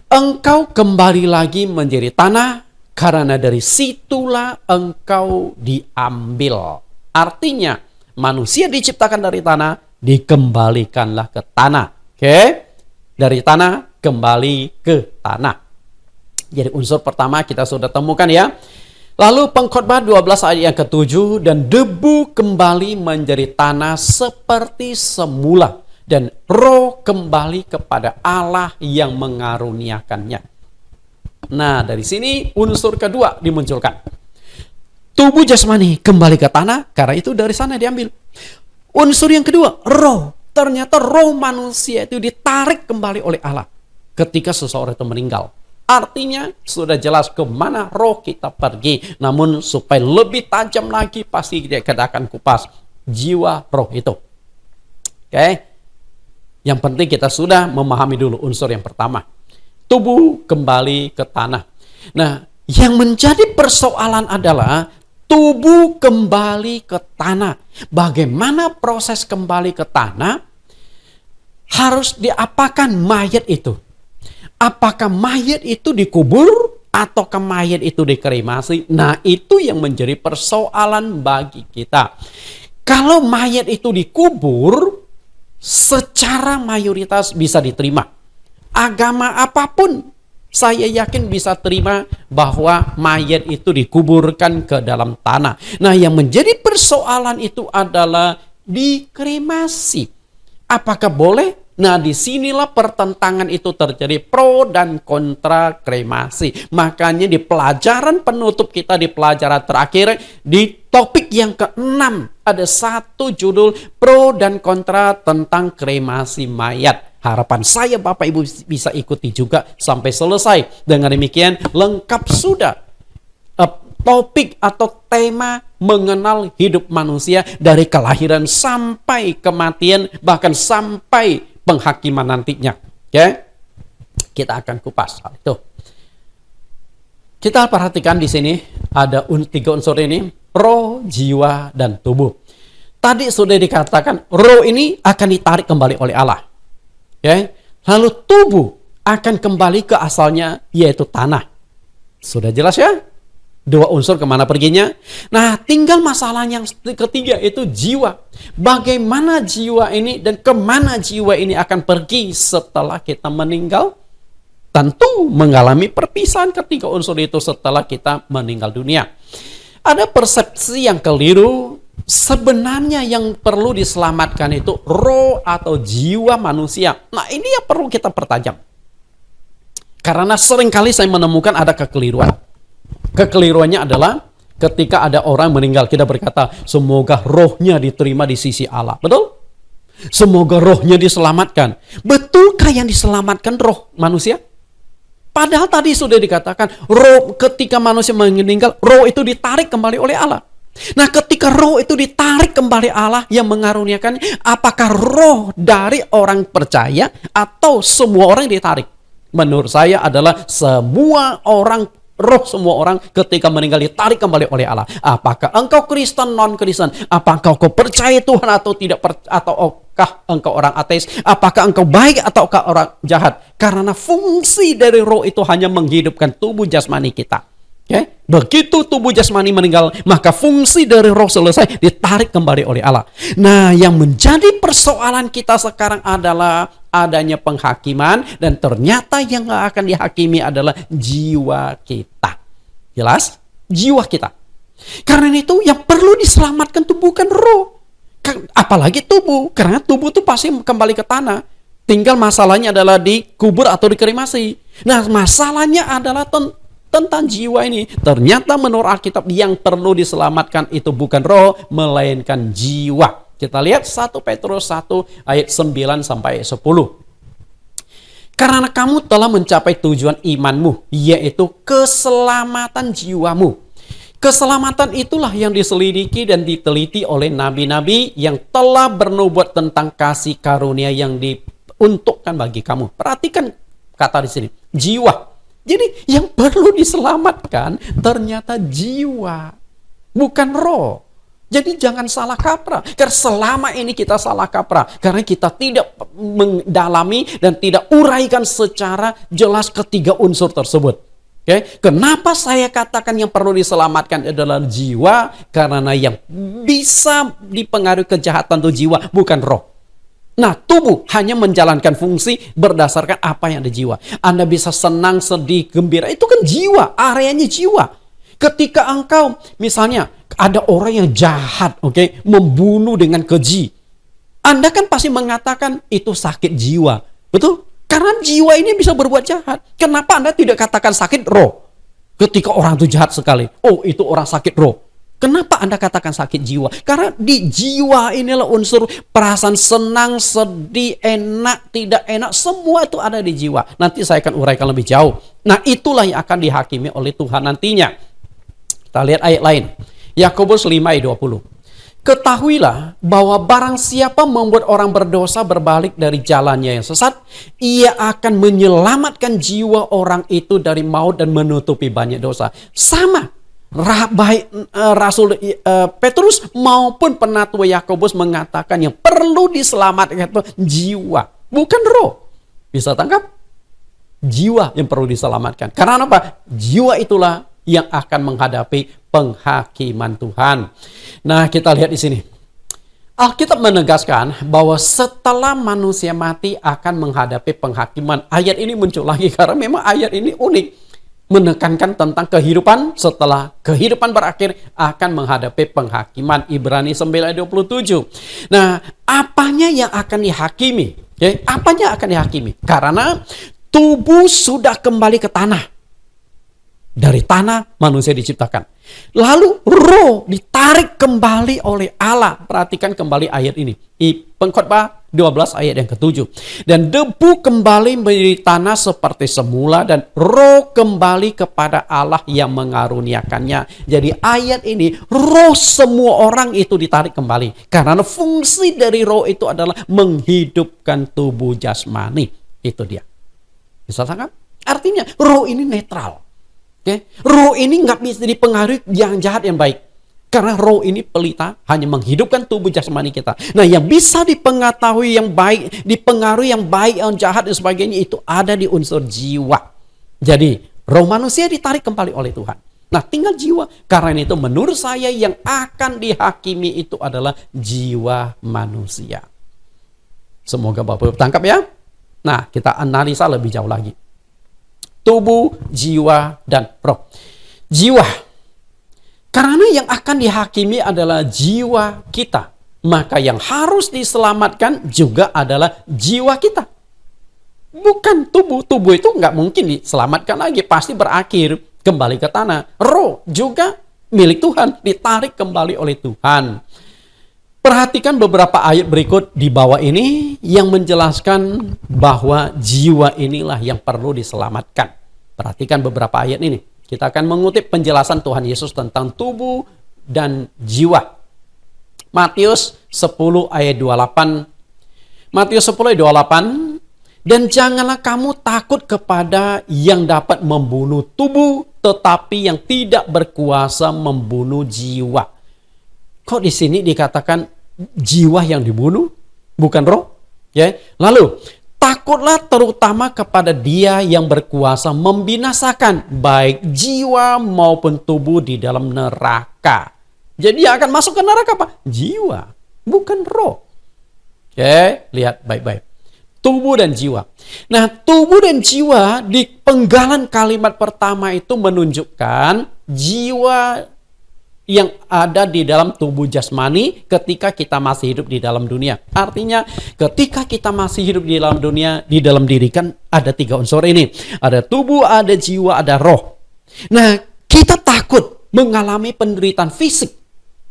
Engkau kembali lagi menjadi tanah, karena dari situlah engkau diambil. Artinya, manusia diciptakan dari tanah, dikembalikanlah ke tanah. Oke? Dari tanah, kembali ke tanah. Jadi unsur pertama kita sudah temukan ya. Lalu Pengkhotbah 12 ayat yang ke-7, dan debu kembali menjadi tanah seperti semula, dan roh kembali kepada Allah yang mengaruniakannya. Nah, dari sini unsur kedua dimunculkan. Tubuh jasmani kembali ke tanah, karena itu dari sana diambil. Unsur yang kedua, roh. Ternyata roh manusia itu ditarik kembali oleh Allah ketika seseorang itu meninggal. Artinya sudah jelas kemana roh kita pergi. Namun supaya lebih tajam lagi, pasti kita akan kupas jiwa roh itu. Oke? Yang penting kita sudah memahami dulu unsur yang pertama. Tubuh kembali ke tanah. Nah, yang menjadi persoalan adalah tubuh kembali ke tanah. Bagaimana proses kembali ke tanah? Harus diapakan mayat itu? Apakah mayat itu dikubur ataukah mayat itu dikremasi? Nah, itu yang menjadi persoalan bagi kita. Kalau mayat itu dikubur, secara mayoritas bisa diterima. Agama apapun, saya yakin bisa terima bahwa mayat itu dikuburkan ke dalam tanah. Nah, yang menjadi persoalan itu adalah dikremasi. Apakah boleh? Nah, disinilah pertentangan itu terjadi, pro dan kontra kremasi. Makanya di pelajaran penutup kita, di pelajaran terakhir, di topik yang ke-6, ada satu judul pro dan kontra tentang kremasi mayat. Harapan saya Bapak Ibu bisa ikuti juga sampai selesai. Dengan demikian lengkap sudah topik atau tema mengenal hidup manusia dari kelahiran sampai kematian, bahkan sampai penghakiman nantinya. Ya, kita akan kupas hal itu. Kita perhatikan di sini ada tiga unsur ini: roh, jiwa, dan tubuh. Tadi sudah dikatakan roh ini akan ditarik kembali oleh Allah. Ya, lalu tubuh akan kembali ke asalnya, yaitu tanah. Sudah jelas ya? Dua unsur kemana perginya. Nah, tinggal masalah yang ketiga, itu jiwa. Bagaimana jiwa ini dan kemana jiwa ini akan pergi setelah kita meninggal? Tentu mengalami perpisahan ketiga unsur itu setelah kita meninggal dunia. Ada persepsi yang keliru. Sebenarnya yang perlu diselamatkan itu roh atau jiwa manusia. Nah, ini yang perlu kita pertajam. Karena seringkali saya menemukan ada kekeliruan. Kekeliruannya adalah ketika ada orang meninggal, kita berkata, semoga rohnya diterima di sisi Allah. Betul? Semoga rohnya diselamatkan. Betulkah yang diselamatkan roh manusia? Padahal tadi sudah dikatakan, roh ketika manusia meninggal, roh itu ditarik kembali oleh Allah. Nah, ketika roh itu ditarik kembali Allah yang mengaruniakan, apakah roh dari orang percaya atau semua orang ditarik? Menurut saya adalah semua orang, roh semua orang ketika meninggal ditarik kembali oleh Allah. Apakah engkau Kristen, non-Kristen? Apakah engkau percaya Tuhan atau tidak ataukah engkau orang ateis? Apakah engkau baik ataukah orang jahat? Karena fungsi dari roh itu hanya menghidupkan tubuh jasmani kita. Okay? Begitu tubuh jasmani meninggal, maka fungsi dari roh selesai, ditarik kembali oleh Allah. Nah, yang menjadi persoalan kita sekarang adalah adanya penghakiman, dan ternyata yang akan dihakimi adalah jiwa kita. Jelas? Jiwa kita. Karena itu yang perlu diselamatkan itu bukan roh. Apalagi tubuh, karena tubuh itu pasti kembali ke tanah. Tinggal masalahnya adalah dikubur atau dikremasi. Nah, masalahnya adalah tentang jiwa ini. Ternyata menurut Alkitab yang perlu diselamatkan itu bukan roh, melainkan jiwa. Kita lihat 1 Petrus 1 ayat 9 sampai 10. Karena kamu telah mencapai tujuan imanmu, yaitu keselamatan jiwamu. Keselamatan itulah yang diselidiki dan diteliti oleh nabi-nabi yang telah bernubuat tentang kasih karunia yang diuntukkan bagi kamu. Perhatikan kata di sini, jiwa. Jadi yang perlu diselamatkan ternyata jiwa, bukan roh. Jadi jangan salah kaprah. Karena selama ini kita salah kaprah. Karena kita tidak mendalami dan tidak uraikan secara jelas ketiga unsur tersebut. Oke? Kenapa saya katakan yang perlu diselamatkan adalah jiwa? Karena yang bisa dipengaruhi kejahatan itu jiwa, bukan roh. Nah, tubuh hanya menjalankan fungsi berdasarkan apa yang ada jiwa. Anda bisa senang, sedih, gembira. Itu kan jiwa, areanya jiwa. Ketika engkau, misalnya, ada orang yang jahat, membunuh dengan keji. Anda kan pasti mengatakan itu sakit jiwa. Betul? Karena jiwa ini bisa berbuat jahat. Kenapa Anda tidak katakan sakit roh? Ketika orang itu jahat sekali. Oh, itu orang sakit roh. Kenapa Anda katakan sakit jiwa? Karena di jiwa inilah unsur perasaan senang, sedih, enak, tidak enak. Semua itu ada di jiwa. Nanti saya akan uraikan lebih jauh. Nah, itulah yang akan dihakimi oleh Tuhan nantinya. Kita lihat ayat lain. Yakobus 5 ayat 20. Ketahuilah bahwa barang siapa membuat orang berdosa berbalik dari jalannya yang sesat, ia akan menyelamatkan jiwa orang itu dari maut dan menutupi banyak dosa. Sama, baik Rasul Petrus maupun penatua Yakobus mengatakan yang perlu diselamatkan itu jiwa, bukan roh. Bisa tangkap? Jiwa yang perlu diselamatkan. Karena apa? Jiwa itulah yang akan menghadapi penghakiman Tuhan. Nah, kita lihat di sini. Alkitab menegaskan bahwa setelah manusia mati akan menghadapi penghakiman. Ayat ini muncul lagi karena memang ayat ini unik. Menekankan tentang kehidupan setelah kehidupan berakhir akan menghadapi penghakiman. Ibrani 9:27. Nah, apanya yang akan dihakimi? Apanya akan dihakimi? Karena tubuh sudah kembali ke tanah. Dari tanah manusia diciptakan. Lalu roh ditarik kembali oleh Allah. Perhatikan kembali ayat ini. Pengkhotbah 12 ayat yang ke-7. Dan debu kembali menjadi tanah seperti semula dan roh kembali kepada Allah yang mengaruniakannya. Jadi ayat ini roh semua orang itu ditarik kembali. Karena fungsi dari roh itu adalah menghidupkan tubuh jasmani. Itu dia. Bisa tangkap? Artinya roh ini netral. Roh ini nggak bisa dipengaruhi yang jahat yang baik. Karena roh ini pelita, hanya menghidupkan tubuh jasmani kita. Nah, yang bisa dipengaruhi yang baik, dipengaruhi yang baik, yang jahat dan sebagainya itu ada di unsur jiwa. Jadi, roh manusia ditarik kembali oleh Tuhan. Nah, tinggal jiwa. Karena itu menurut saya yang akan dihakimi itu adalah jiwa manusia. Semoga Bapak tangkap ya. Nah, kita analisa lebih jauh lagi. Tubuh, jiwa, dan roh. Jiwa. Karena yang akan dihakimi adalah jiwa kita. Maka yang harus diselamatkan juga adalah jiwa kita. Bukan tubuh. Tubuh itu nggak mungkin diselamatkan lagi. Pasti berakhir kembali ke tanah. Roh juga milik Tuhan. Ditarik kembali oleh Tuhan. Perhatikan beberapa ayat berikut di bawah ini yang menjelaskan bahwa jiwa inilah yang perlu diselamatkan. Perhatikan beberapa ayat ini. Kita akan mengutip penjelasan Tuhan Yesus tentang tubuh dan jiwa. Matius 10 ayat 28. Matius 10 ayat 28. Dan janganlah kamu takut kepada yang dapat membunuh tubuh, tetapi yang tidak berkuasa membunuh jiwa. Kok di sini dikatakan jiwa yang dibunuh, bukan roh? Lalu, takutlah terutama kepada Dia yang berkuasa membinasakan baik jiwa maupun tubuh di dalam neraka. Jadi yang akan masuk ke neraka apa? Jiwa, bukan roh. Lihat baik-baik. Tubuh dan jiwa. Nah, tubuh dan jiwa di penggalan kalimat pertama itu menunjukkan jiwa yang ada di dalam tubuh jasmani ketika kita masih hidup di dalam dunia. Artinya ketika kita masih hidup di dalam dunia, di dalam diri kan ada 3 unsur ini. Ada tubuh, ada jiwa, ada roh. Nah, kita takut mengalami penderitaan fisik,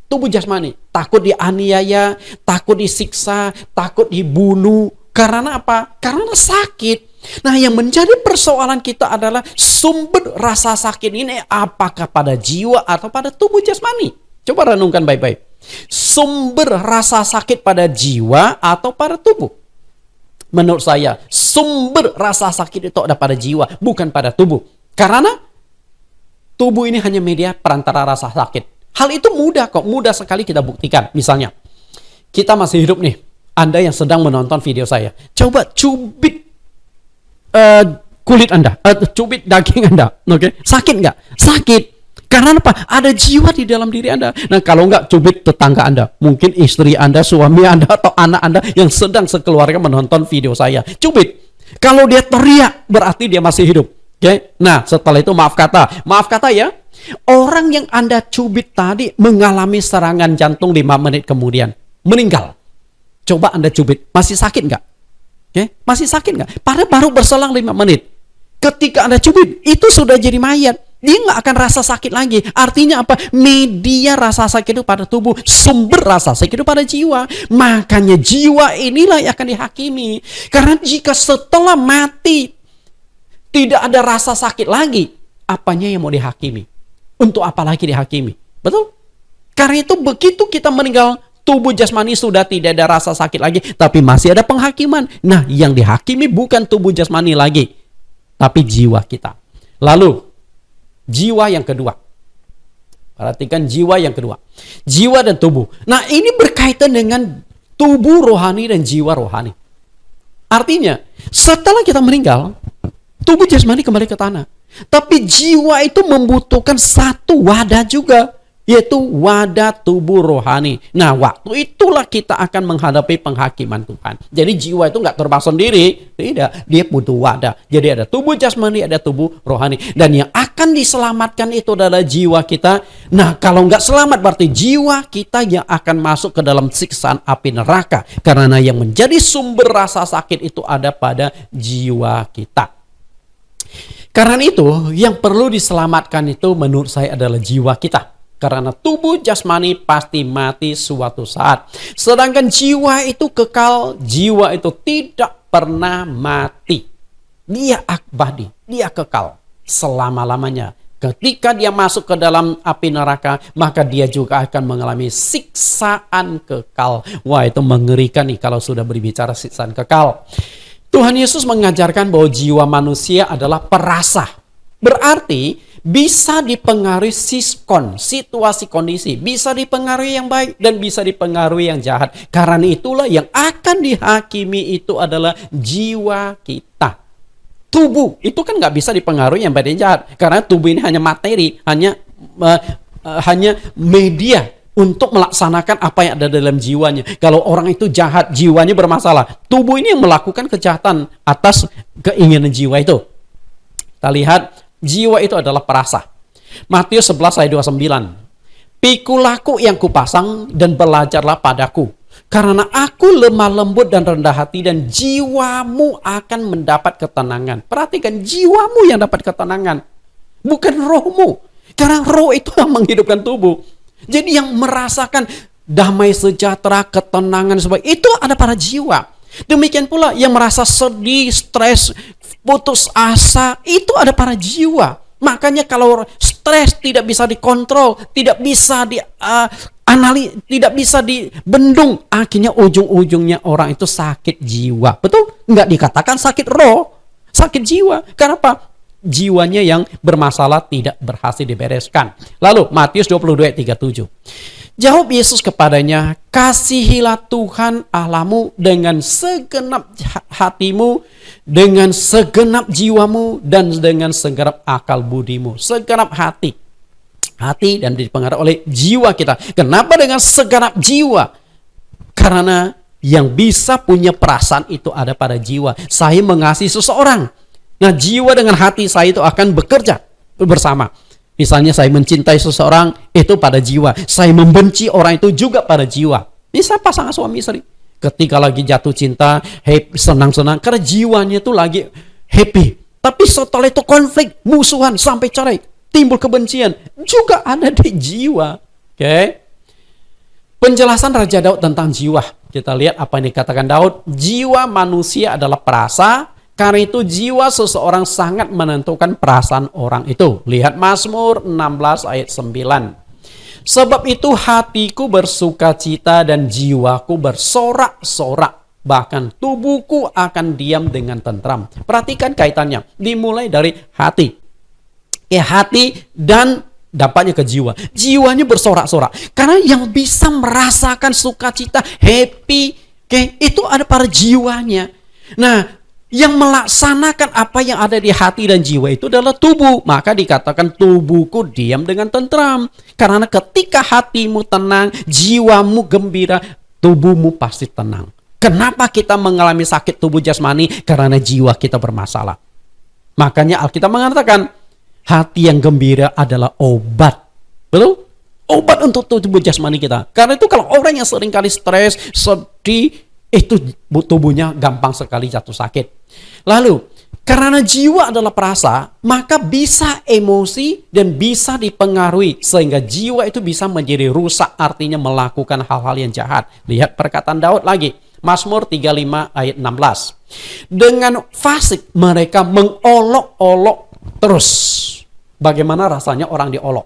tubuh jasmani. Takut dianiaya, takut disiksa, takut dibunuh. Karena apa? Karena sakit. Nah, yang menjadi persoalan kita adalah sumber rasa sakit ini apakah pada jiwa atau pada tubuh jasmani? Coba renungkan baik-baik. Sumber rasa sakit pada jiwa atau pada tubuh? Menurut saya, sumber rasa sakit itu ada pada jiwa, bukan pada tubuh. Karena tubuh ini hanya media perantara rasa sakit. Hal itu mudah kok, mudah sekali kita buktikan. Misalnya, kita masih hidup nih. Anda yang sedang menonton video saya, coba cubit kulit Anda, cubit daging Anda, oke? Sakit nggak? Sakit. Karena apa? Ada jiwa di dalam diri Anda. Nah, kalau nggak, cubit tetangga Anda, mungkin istri Anda, suami Anda, atau anak Anda yang sedang sekeluarga menonton video saya. Cubit. Kalau dia teriak, berarti dia masih hidup. Oke? Nah, setelah itu maaf kata ya. Orang yang Anda cubit tadi mengalami serangan jantung 5 menit kemudian, meninggal. Coba Anda cubit, masih sakit nggak? Masih sakit nggak? Padahal baru berselang 5 menit. Ketika Anda cubit, itu sudah jadi mayat. Dia nggak akan rasa sakit lagi. Artinya apa? Media rasa sakit itu pada tubuh. Sumber rasa sakit itu pada jiwa. Makanya jiwa inilah yang akan dihakimi. Karena jika setelah mati tidak ada rasa sakit lagi, apanya yang mau dihakimi? Untuk apa lagi dihakimi? Betul? Karena itu begitu kita meninggal, tubuh jasmani sudah tidak ada rasa sakit lagi, tapi masih ada penghakiman. Nah, yang dihakimi bukan tubuh jasmani lagi, tapi jiwa kita. Lalu, jiwa yang kedua. Perhatikan jiwa yang kedua. Jiwa dan tubuh. Nah, ini berkaitan dengan tubuh rohani dan jiwa rohani. Artinya, setelah kita meninggal, tubuh jasmani kembali ke tanah. Tapi jiwa itu membutuhkan satu wadah juga, yaitu wadah tubuh rohani. Nah, waktu itulah kita akan menghadapi penghakiman Tuhan. Jadi jiwa itu nggak terbang sendiri, tidak. Dia butuh wadah. Jadi ada tubuh jasmani, ada tubuh rohani. Dan yang akan diselamatkan itu adalah jiwa kita. Nah, kalau nggak selamat berarti jiwa kita yang akan masuk ke dalam siksaan api neraka. Karena yang menjadi sumber rasa sakit itu ada pada jiwa kita. Karena itu, yang perlu diselamatkan itu menurut saya adalah jiwa kita. Karena tubuh jasmani pasti mati suatu saat. Sedangkan jiwa itu kekal, jiwa itu tidak pernah mati. Dia abadi, dia kekal selama-lamanya. Ketika dia masuk ke dalam api neraka, maka dia juga akan mengalami siksaan kekal. Wah, itu mengerikan nih kalau sudah berbicara siksaan kekal. Tuhan Yesus mengajarkan bahwa jiwa manusia adalah perasa. Berarti bisa dipengaruhi siskon, situasi kondisi. Bisa dipengaruhi yang baik dan bisa dipengaruhi yang jahat. Karena itulah yang akan dihakimi itu adalah jiwa kita. Tubuh itu kan nggak bisa dipengaruhi yang baik dan jahat. Karena tubuh ini hanya materi, hanya media untuk melaksanakan apa yang ada dalam jiwanya. Kalau orang itu jahat, jiwanya bermasalah. Tubuh ini yang melakukan kejahatan atas keinginan jiwa itu. Kita lihat, jiwa itu adalah perasa. Matius 11 ayat 29. Pikulah yang kupasang dan belajarlah padaku. Karena aku lemah lembut dan rendah hati dan jiwamu akan mendapat ketenangan. Perhatikan, jiwamu yang dapat ketenangan. Bukan rohmu. Karena roh itu yang menghidupkan tubuh. Jadi yang merasakan damai sejahtera, ketenangan, itu ada pada jiwa. Demikian pula yang merasa sedih, stres, putus asa, itu ada pada jiwa. Makanya kalau stres tidak bisa dikontrol, tidak bisa tidak bisa dibendung, akhirnya ujung-ujungnya orang itu sakit jiwa. Betul? Nggak dikatakan sakit roh, sakit jiwa. Kenapa? Jiwanya yang bermasalah tidak berhasil dibereskan. Lalu Matius 22 ayat 37. Jawab Yesus kepadanya, kasihilah Tuhan Allahmu dengan segenap hatimu, dengan segenap jiwamu, dan dengan segenap akal budimu. Segenap hati dan dipengaruhi oleh jiwa kita. Kenapa dengan segenap jiwa? Karena yang bisa punya perasaan itu ada pada jiwa. Saya mengasihi seseorang. Nah, jiwa dengan hati saya itu akan bekerja bersama. Misalnya saya mencintai seseorang, itu pada jiwa. Saya membenci orang itu juga pada jiwa. Misal pasangan suami istri. Ketika lagi jatuh cinta, happy, senang-senang, karena jiwanya itu lagi happy. Tapi setelah itu konflik, musuhan, sampai cerai, timbul kebencian, juga ada di jiwa. Oke. Penjelasan Raja Daud tentang jiwa. Kita lihat apa yang dikatakan Daud. Jiwa manusia adalah perasa. Karena itu jiwa seseorang sangat menentukan perasaan orang itu. Lihat Mazmur 16 ayat 9. Sebab itu hatiku bersuka cita dan jiwaku bersorak-sorak. Bahkan tubuhku akan diam dengan tentram. Perhatikan kaitannya. Dimulai dari hati. Hati dan dampaknya ke jiwa. Jiwanya bersorak-sorak. Karena yang bisa merasakan sukacita, happy, itu ada pada jiwanya. Nah, yang melaksanakan apa yang ada di hati dan jiwa itu adalah tubuh. Maka dikatakan tubuhku diam dengan tentram. Karena ketika hatimu tenang, jiwamu gembira, tubuhmu pasti tenang. Kenapa kita mengalami sakit tubuh jasmani? Karena jiwa kita bermasalah. Makanya Alkitab mengatakan, hati yang gembira adalah obat. Betul? Obat untuk tubuh jasmani kita. Karena itu kalau orang yang seringkali stres, sedih, itu tubuhnya gampang sekali jatuh sakit. Lalu, karena jiwa adalah perasa, maka bisa emosi dan bisa dipengaruhi. Sehingga jiwa itu bisa menjadi rusak, artinya melakukan hal-hal yang jahat. Lihat perkataan Daud lagi. Mazmur 35 ayat 16. Dengan fasik mereka mengolok-olok terus. Bagaimana rasanya orang diolok?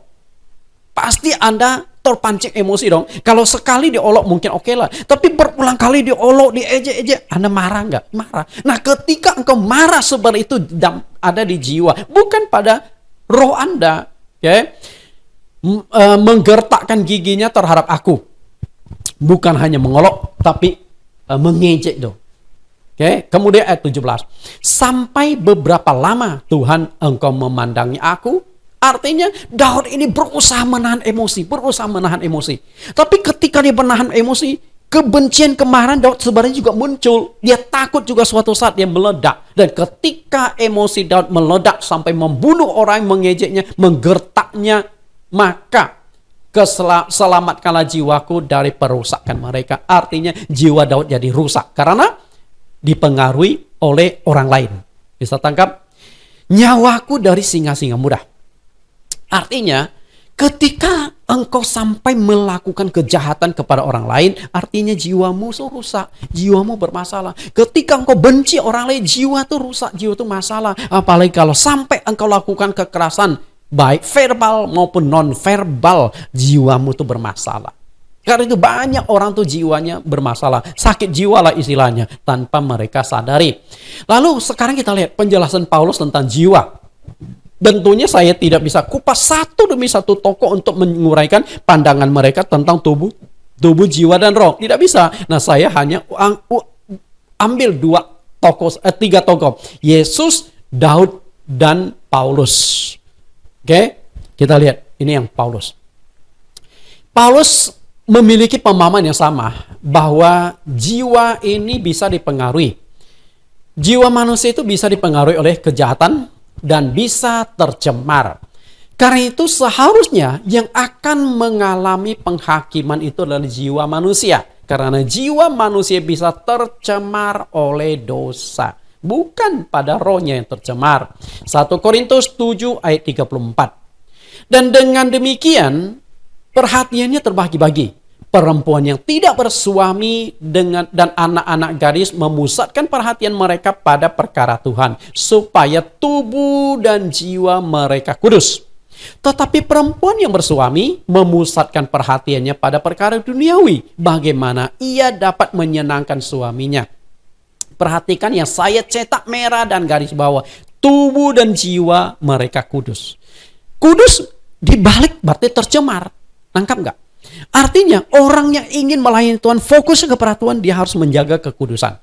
Pasti Anda terpancing emosi dong. Kalau sekali diolok mungkin oke lah. Tapi berulang kali diolok, diejek-ejek, Anda marah nggak? Marah. Nah, ketika engkau marah seperti itu ada di jiwa, bukan pada roh Anda. Menggertakkan giginya terhadap aku. Bukan hanya mengolok, tapi mengejek dong. Kemudian ayat 17. Sampai beberapa lama Tuhan engkau memandangi aku. Artinya Daud ini berusaha menahan emosi. Tapi ketika dia menahan emosi, kebencian, kemarahan Daud sebenarnya juga muncul. Dia takut juga suatu saat dia meledak. Dan ketika emosi Daud meledak sampai membunuh orang yang mengejeknya, menggertaknya, maka selamatkanlah jiwaku dari perusakan mereka. Artinya jiwa Daud jadi rusak karena dipengaruhi oleh orang lain. Bisa tangkap? Nyawaku dari singa-singa muda. Artinya, ketika engkau sampai melakukan kejahatan kepada orang lain, artinya jiwamu rusak, jiwamu bermasalah. Ketika engkau benci orang lain, jiwa itu rusak, jiwa itu masalah. Apalagi kalau sampai engkau lakukan kekerasan, baik verbal maupun non-verbal, jiwamu itu bermasalah. Karena itu banyak orang tuh jiwanya bermasalah, sakit jiwa lah istilahnya, tanpa mereka sadari. Lalu sekarang kita lihat penjelasan Paulus tentang jiwa. Tentunya saya tidak bisa kupas satu demi satu tokoh untuk menguraikan pandangan mereka tentang tubuh, jiwa dan roh. Tidak bisa. Nah, saya hanya ambil tiga tokoh. Yesus, Daud, dan Paulus. Kita lihat. Ini yang Paulus. Paulus memiliki pemahaman yang sama bahwa jiwa ini bisa dipengaruhi. Jiwa manusia itu bisa dipengaruhi oleh kejahatan dan bisa tercemar. Karena itu seharusnya yang akan mengalami penghakiman itu adalah jiwa manusia. Karena jiwa manusia bisa tercemar oleh dosa. Bukan pada rohnya yang tercemar. 1 Korintus 7 ayat 34. Dan dengan demikian perhatiannya terbagi-bagi. Perempuan yang tidak bersuami dan anak-anak gadis memusatkan perhatian mereka pada perkara Tuhan, supaya tubuh dan jiwa mereka kudus. Tetapi perempuan yang bersuami memusatkan perhatiannya pada perkara duniawi, bagaimana ia dapat menyenangkan suaminya. Perhatikan yang saya cetak merah dan garis bawah, tubuh dan jiwa mereka kudus. Kudus dibalik berarti tercemar. Nangkap nggak? Artinya orang yang ingin melayani Tuhan, fokus kepada Tuhan, dia harus menjaga kekudusan.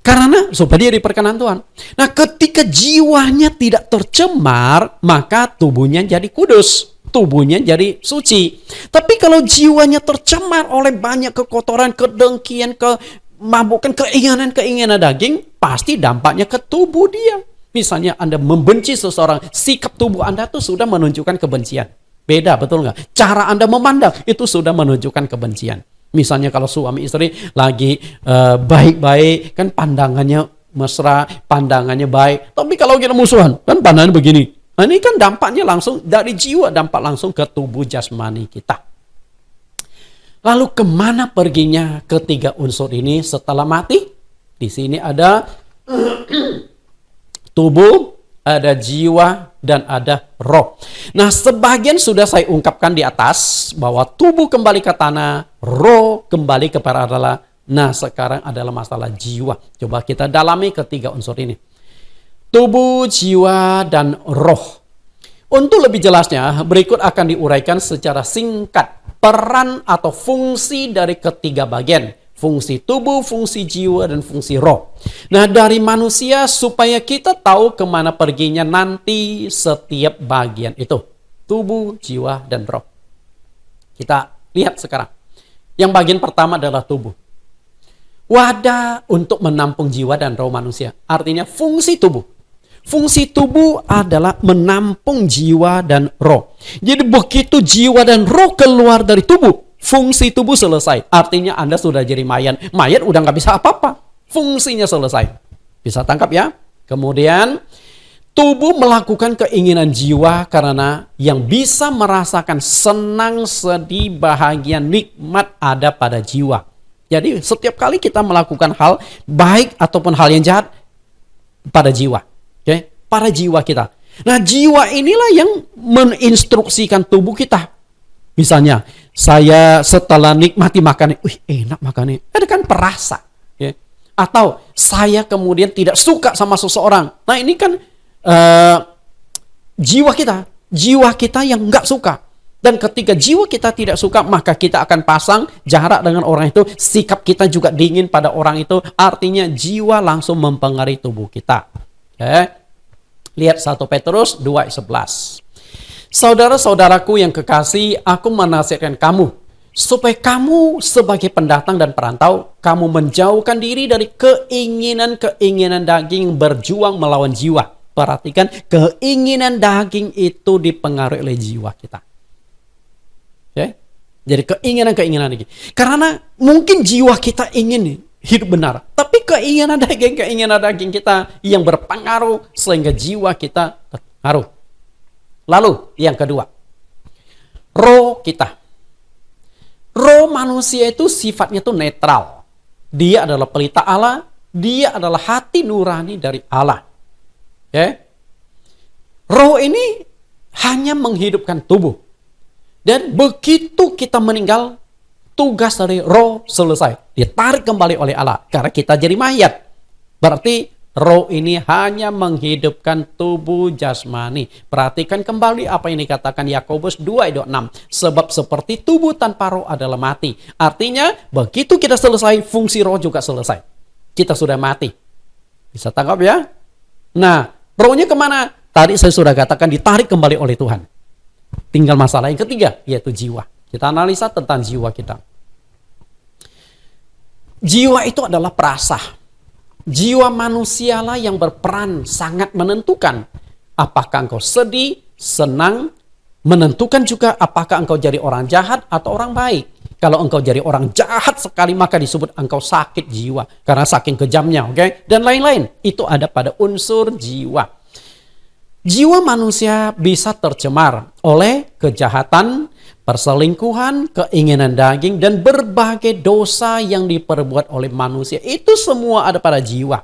Karena supaya dia diperkenan Tuhan. Nah, ketika jiwanya tidak tercemar, maka tubuhnya jadi kudus. Tubuhnya jadi suci. Tapi kalau jiwanya tercemar oleh banyak kekotoran, kedengkian, kemabukan, keinginan daging, pasti dampaknya ke tubuh dia. Misalnya Anda membenci seseorang, sikap tubuh Anda tuh sudah menunjukkan kebencian. Beda, betul nggak? Cara Anda memandang itu sudah menunjukkan kebencian. Misalnya kalau suami istri lagi baik-baik, kan pandangannya mesra, pandangannya baik. Tapi kalau kita musuhan, kan pandangannya begini. Nah, ini kan dampaknya langsung dari jiwa, dampak langsung ke tubuh jasmani kita. Lalu kemana perginya ketiga unsur ini setelah mati? Di sini ada tubuh, ada jiwa, dan ada roh. Nah, sebagian sudah saya ungkapkan di atas bahwa tubuh kembali ke tanah, roh kembali kepada Allah. Nah, sekarang adalah masalah jiwa. Coba kita dalami ketiga unsur ini. Tubuh, jiwa, dan roh. Untuk lebih jelasnya, berikut akan diuraikan secara singkat peran atau fungsi dari ketiga bagian. Fungsi tubuh, fungsi jiwa, dan fungsi roh. Nah, dari manusia supaya kita tahu kemana perginya nanti setiap bagian itu. Tubuh, jiwa, dan roh. Kita lihat sekarang. Yang bagian pertama adalah tubuh. Wadah untuk menampung jiwa dan roh manusia. Artinya fungsi tubuh. Fungsi tubuh adalah menampung jiwa dan roh. Jadi begitu jiwa dan roh keluar dari tubuh, fungsi tubuh selesai. Artinya Anda sudah jadi mayat. Mayat udah nggak bisa apa-apa. Fungsinya selesai. Bisa tangkap ya? Kemudian, tubuh melakukan keinginan jiwa karena yang bisa merasakan senang, sedih, bahagia, nikmat ada pada jiwa. Jadi setiap kali kita melakukan hal baik ataupun hal yang jahat pada jiwa. Oke? Pada jiwa kita. Nah, jiwa inilah yang menginstruksikan tubuh kita. Misalnya, saya setelah nikmati makannya, enak makannya. Ada kan perasa. Ya. Atau saya kemudian tidak suka sama seseorang. Nah, ini kan jiwa kita. Jiwa kita yang nggak suka. Dan ketika jiwa kita tidak suka, maka kita akan pasang jarak dengan orang itu. Sikap kita juga dingin pada orang itu. Artinya jiwa langsung mempengaruhi tubuh kita. Oke. Lihat 1 Petrus 2:11. Saudara-saudaraku yang kekasih, aku menasihatkan kamu supaya kamu sebagai pendatang dan perantau, kamu menjauhkan diri dari keinginan-keinginan daging berjuang melawan jiwa. Perhatikan, keinginan daging itu dipengaruhi oleh jiwa kita. Oke? Jadi keinginan-keinginan daging. Karena mungkin jiwa kita ingin hidup benar, tapi keinginan daging kita yang berpengaruh sehingga jiwa kita terpengaruh. Lalu yang kedua, roh kita. Roh manusia itu sifatnya itu netral. Dia adalah pelita Allah, dia adalah hati nurani dari Allah. Oke? Roh ini hanya menghidupkan tubuh. Dan begitu kita meninggal, tugas dari roh selesai. Ditarik kembali oleh Allah. Karena kita jadi mayat. Berarti roh ini hanya menghidupkan tubuh jasmani. Perhatikan kembali apa yang dikatakan Yakobus 2:6. Sebab seperti tubuh tanpa roh adalah mati. Artinya begitu kita selesai, fungsi roh juga selesai. Kita sudah mati. Bisa tangkap ya? Nah, rohnya kemana? Tadi saya sudah katakan ditarik kembali oleh Tuhan. Tinggal masalah yang ketiga, yaitu jiwa. Kita analisa tentang jiwa kita. Jiwa itu adalah perasa. Jiwa manusialah yang berperan sangat menentukan. Apakah engkau sedih, senang, menentukan juga apakah engkau jadi orang jahat atau orang baik. Kalau engkau jadi orang jahat sekali, maka disebut engkau sakit jiwa. Karena saking kejamnya, oke? Dan lain-lain. Itu ada pada unsur jiwa. Jiwa manusia bisa tercemar oleh kejahatan, perselingkuhan, keinginan daging, dan berbagai dosa yang diperbuat oleh manusia. Itu semua ada pada jiwa.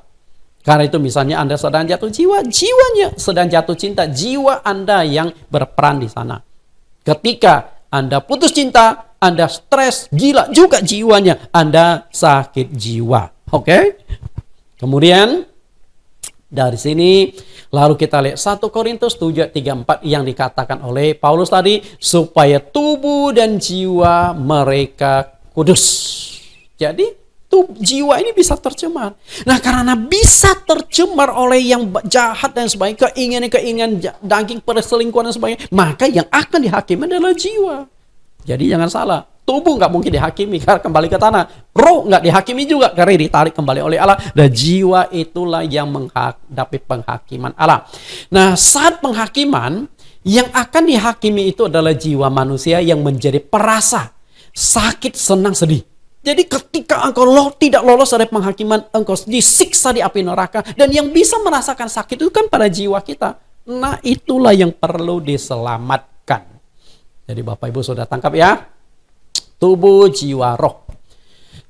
Karena itu misalnya Anda sedang jatuh jiwa, jiwanya sedang jatuh cinta, jiwa Anda yang berperan di sana. Ketika Anda putus cinta, Anda stres, gila juga jiwanya, Anda sakit jiwa. Oke? Kemudian dari sini lalu kita lihat 1 Korintus 7:3-4 yang dikatakan oleh Paulus tadi, supaya tubuh dan jiwa mereka kudus. Jadi jiwa ini bisa tercemar. Nah, karena bisa tercemar oleh yang jahat dan sebagainya, keinginan-keinginan daging, perselingkuhan dan sebagainya, maka yang akan dihakimi adalah jiwa. Jadi jangan salah, Tubuh nggak mungkin dihakimi karena kembali ke tanah. Roh nggak dihakimi juga karena ditarik kembali oleh Allah. Dan jiwa itulah yang menghadapi penghakiman Allah. Nah, saat penghakiman, yang akan dihakimi itu adalah jiwa manusia yang menjadi perasa, sakit, senang, sedih. Jadi ketika engkau tidak lolos dari penghakiman, engkau disiksa di api neraka. Dan yang bisa merasakan sakit itu kan pada jiwa kita. Nah, itulah yang perlu diselamatkan. Jadi Bapak Ibu sudah tangkap ya? Tubuh, jiwa, roh.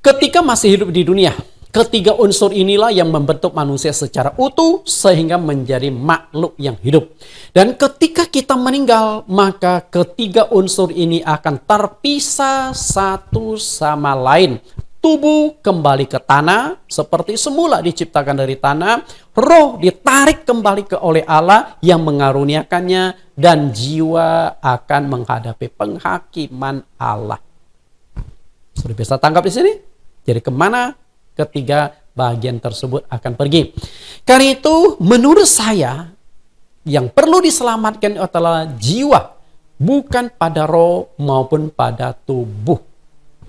Ketika masih hidup di dunia, ketiga unsur inilah yang membentuk manusia secara utuh sehingga menjadi makhluk yang hidup. Dan ketika kita meninggal, maka ketiga unsur ini akan terpisah satu sama lain. Tubuh kembali ke tanah seperti semula diciptakan dari tanah. Roh ditarik kembali oleh Allah yang mengaruniakannya. Dan jiwa akan menghadapi penghakiman Allah. Sudah bisa tangkap di sini? Jadi kemana ketiga bagian tersebut akan pergi? Karena itu menurut saya yang perlu diselamatkan adalah jiwa. Bukan pada roh maupun pada tubuh.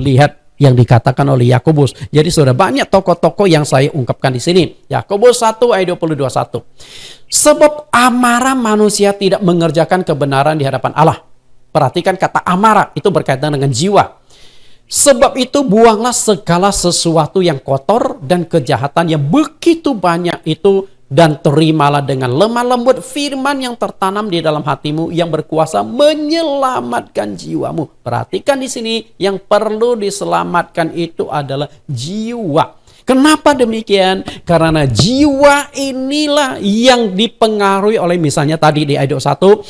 Lihat yang dikatakan oleh Yakobus. Jadi sudah banyak tokoh-tokoh yang saya ungkapkan di sini. Yakobus 1 ayat 22:1. Sebab amarah manusia tidak mengerjakan kebenaran di hadapan Allah. Perhatikan kata amarah itu berkaitan dengan jiwa. Sebab itu buanglah segala sesuatu yang kotor dan kejahatan yang begitu banyak itu dan terimalah dengan lemah lembut firman yang tertanam di dalam hatimu yang berkuasa menyelamatkan jiwamu. Perhatikan di sini yang perlu diselamatkan itu adalah jiwa. Kenapa demikian? Karena jiwa inilah yang dipengaruhi oleh misalnya tadi di ayat 1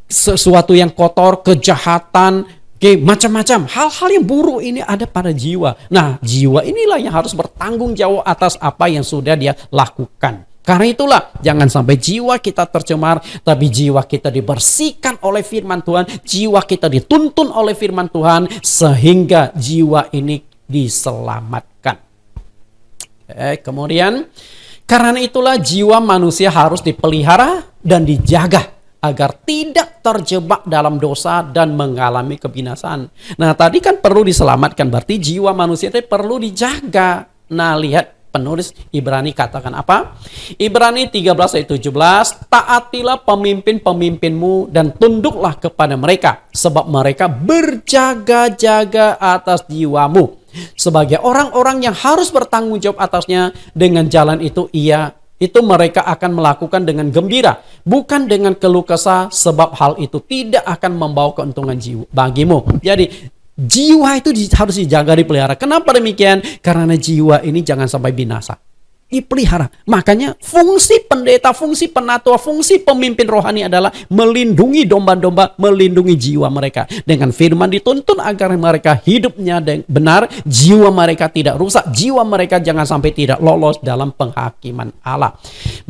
sesuatu yang kotor, kejahatan, macam-macam hal-hal yang buruk ini ada pada jiwa. Nah, jiwa inilah yang harus bertanggung jawab atas apa yang sudah dia lakukan. Karena itulah jangan sampai jiwa kita tercemar, tapi jiwa kita dibersihkan oleh firman Tuhan, jiwa kita dituntun oleh firman Tuhan sehingga jiwa ini diselamatkan. Kemudian karena itulah jiwa manusia harus dipelihara dan dijaga agar tidak terjebak dalam dosa dan mengalami kebinasaan. Nah, tadi kan perlu diselamatkan, berarti jiwa manusia itu perlu dijaga. Nah, lihat penulis Ibrani katakan apa? Ibrani 13 ayat 17, taatilah pemimpin-pemimpinmu dan tunduklah kepada mereka, sebab mereka berjaga-jaga atas jiwamu. Sebagai orang-orang yang harus bertanggung jawab atasnya, dengan jalan itu mereka akan melakukan dengan gembira, bukan dengan keluh kesah, sebab hal itu tidak akan membawa keuntungan jiwa bagimu. Jadi jiwa itu harus dijaga, dipelihara. Kenapa demikian? Karena jiwa ini jangan sampai binasa. Dipelihara. Makanya fungsi pendeta, fungsi penatua, fungsi pemimpin rohani adalah melindungi domba-domba, melindungi jiwa mereka. Dengan firman dituntun agar mereka hidupnya benar, jiwa mereka tidak rusak, jiwa mereka jangan sampai tidak lolos dalam penghakiman Allah.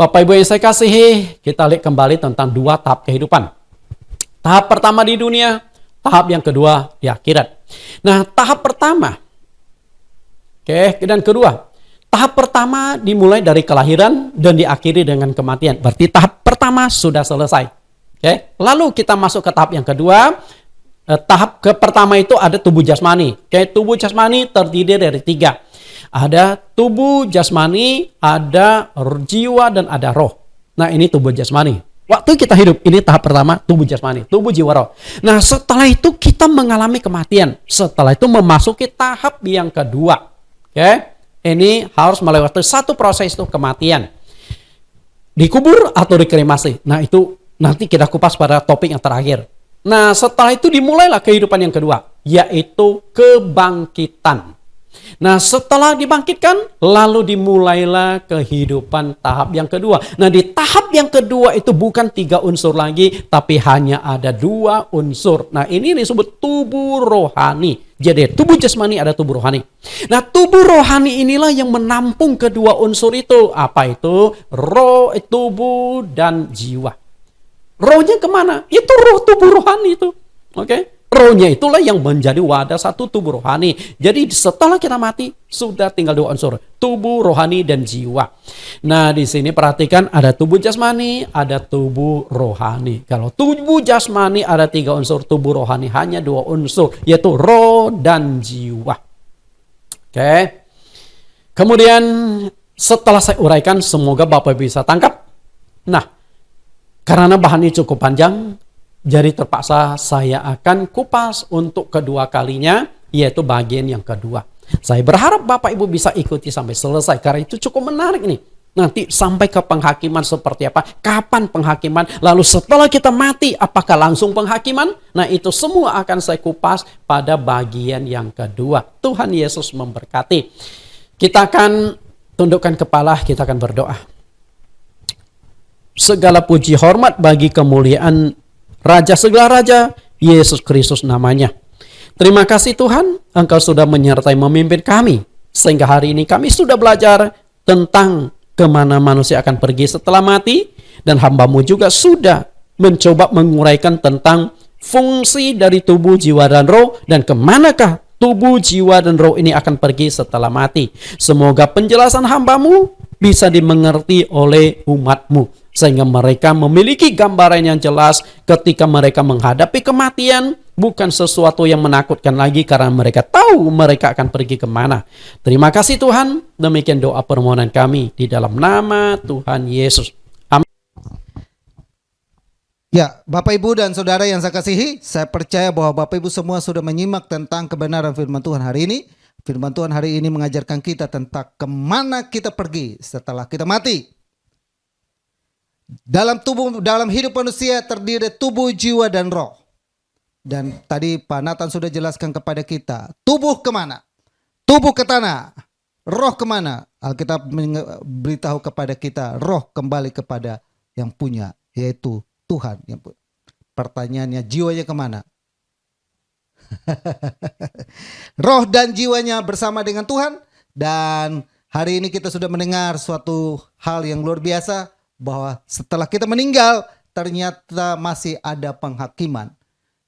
Bapak Ibu yang saya kasihi, kita lihat kembali tentang dua tahap kehidupan. Tahap pertama di dunia, tahap yang kedua di akhirat. Nah, tahap pertama, dan kedua. Tahap pertama dimulai dari kelahiran dan diakhiri dengan kematian. Berarti tahap pertama sudah selesai. Lalu kita masuk ke tahap yang kedua. Tahap pertama itu ada tubuh jasmani. Tubuh jasmani terdiri dari 3. Ada tubuh jasmani, ada jiwa, dan ada roh. Nah, ini tubuh jasmani. Waktu kita hidup, ini tahap pertama, tubuh jasmani, tubuh, jiwa, roh. Nah, setelah itu kita mengalami kematian. Setelah itu memasuki tahap yang kedua. Ini harus melewati satu proses, itu kematian. Dikubur atau dikremasi. Nah, itu nanti kita kupas pada topik yang terakhir. Nah, setelah itu dimulailah kehidupan yang kedua, yaitu kebangkitan. Nah, setelah dibangkitkan, lalu dimulailah kehidupan tahap yang kedua. Nah, di tahap yang kedua itu bukan 3 unsur lagi, tapi hanya ada 2 unsur. Nah, ini disebut tubuh rohani. Jadi, tubuh jasmani ada tubuh rohani. Nah, tubuh rohani inilah yang menampung kedua unsur itu. Apa itu? Roh, tubuh, dan jiwa. Rohnya kemana? Itu roh, tubuh rohani itu. Rohnya itulah yang menjadi wadah satu tubuh rohani. Jadi setelah kita mati, sudah tinggal dua unsur, tubuh, rohani, dan jiwa. Nah, di sini perhatikan ada tubuh jasmani, ada tubuh rohani. Kalau tubuh jasmani ada 3 unsur, tubuh rohani hanya 2 unsur, yaitu roh dan jiwa. Oke. Kemudian setelah saya uraikan, semoga Bapak bisa tangkap. Nah, karena bahan ini cukup panjang, jadi terpaksa saya akan kupas untuk kedua kalinya, yaitu bagian yang kedua. Saya berharap Bapak Ibu bisa ikuti sampai selesai, karena itu cukup menarik nih. Nanti sampai ke penghakiman seperti apa, kapan penghakiman, lalu setelah kita mati, apakah langsung penghakiman? Nah, itu semua akan saya kupas pada bagian yang kedua. Tuhan Yesus memberkati. Kita akan tundukkan kepala, kita akan berdoa. Segala puji hormat bagi kemuliaan Raja segala raja, Yesus Kristus namanya. Terima kasih Tuhan, Engkau sudah menyertai memimpin kami. Sehingga hari ini kami sudah belajar tentang kemana manusia akan pergi setelah mati. Dan hamba-Mu juga sudah mencoba menguraikan tentang fungsi dari tubuh, jiwa, dan roh. Dan kemanakah tubuh, jiwa, dan roh ini akan pergi setelah mati. Semoga penjelasan hamba-Mu bisa dimengerti oleh umat-Mu. Sehingga mereka memiliki gambaran yang jelas ketika mereka menghadapi kematian. Bukan sesuatu yang menakutkan lagi karena mereka tahu mereka akan pergi kemana. Terima kasih Tuhan. Demikian doa permohonan kami di dalam nama Tuhan Yesus. Amin. Ya, Bapak Ibu dan Saudara yang saya kasihi, saya percaya bahwa Bapak Ibu semua sudah menyimak tentang kebenaran firman Tuhan hari ini. Firman Tuhan hari ini mengajarkan kita tentang kemana kita pergi setelah kita mati. Dalam hidup manusia terdiri tubuh, jiwa, dan roh. Dan tadi Pak Nathan sudah jelaskan kepada kita, tubuh kemana? Tubuh ke tanah, roh kemana? Alkitab beritahu kepada kita, roh kembali kepada yang punya, yaitu Tuhan. Pertanyaannya, jiwanya kemana? Roh dan jiwanya bersama dengan Tuhan. Dan hari ini kita sudah mendengar suatu hal yang luar biasa, bahwa setelah kita meninggal ternyata masih ada penghakiman.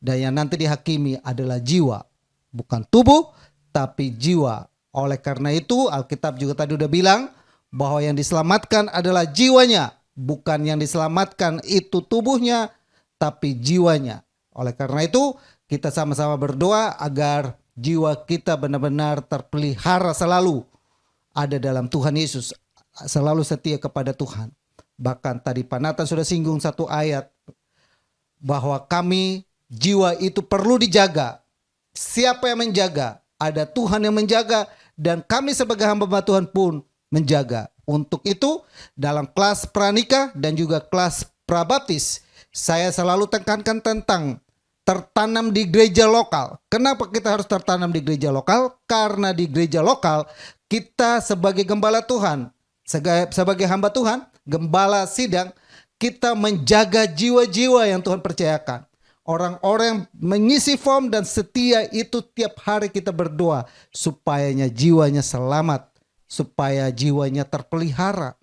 Dan yang nanti dihakimi adalah jiwa, bukan tubuh tapi jiwa. Oleh karena itu Alkitab juga tadi udah bilang bahwa yang diselamatkan adalah jiwanya, bukan yang diselamatkan itu tubuhnya tapi jiwanya. Oleh karena itu kita sama-sama berdoa agar jiwa kita benar-benar terpelihara selalu ada dalam Tuhan Yesus, selalu setia kepada Tuhan. Bahkan tadi Pak Nathan sudah singgung satu ayat bahwa kami, jiwa itu perlu dijaga. Siapa yang menjaga? Ada Tuhan yang menjaga, dan kami sebagai hamba Tuhan pun menjaga. Untuk itu dalam kelas pranikah dan juga kelas prabaptis, saya selalu tekankan tentang tertanam di gereja lokal. Kenapa kita harus tertanam di gereja lokal? Karena di gereja lokal kita sebagai gembala Tuhan, sebagai hamba Tuhan, gembala sidang, kita menjaga jiwa-jiwa yang Tuhan percayakan. Orang-orang yang mengisi form dan setia itu tiap hari kita berdoa supaya jiwanya selamat, supaya jiwanya terpelihara,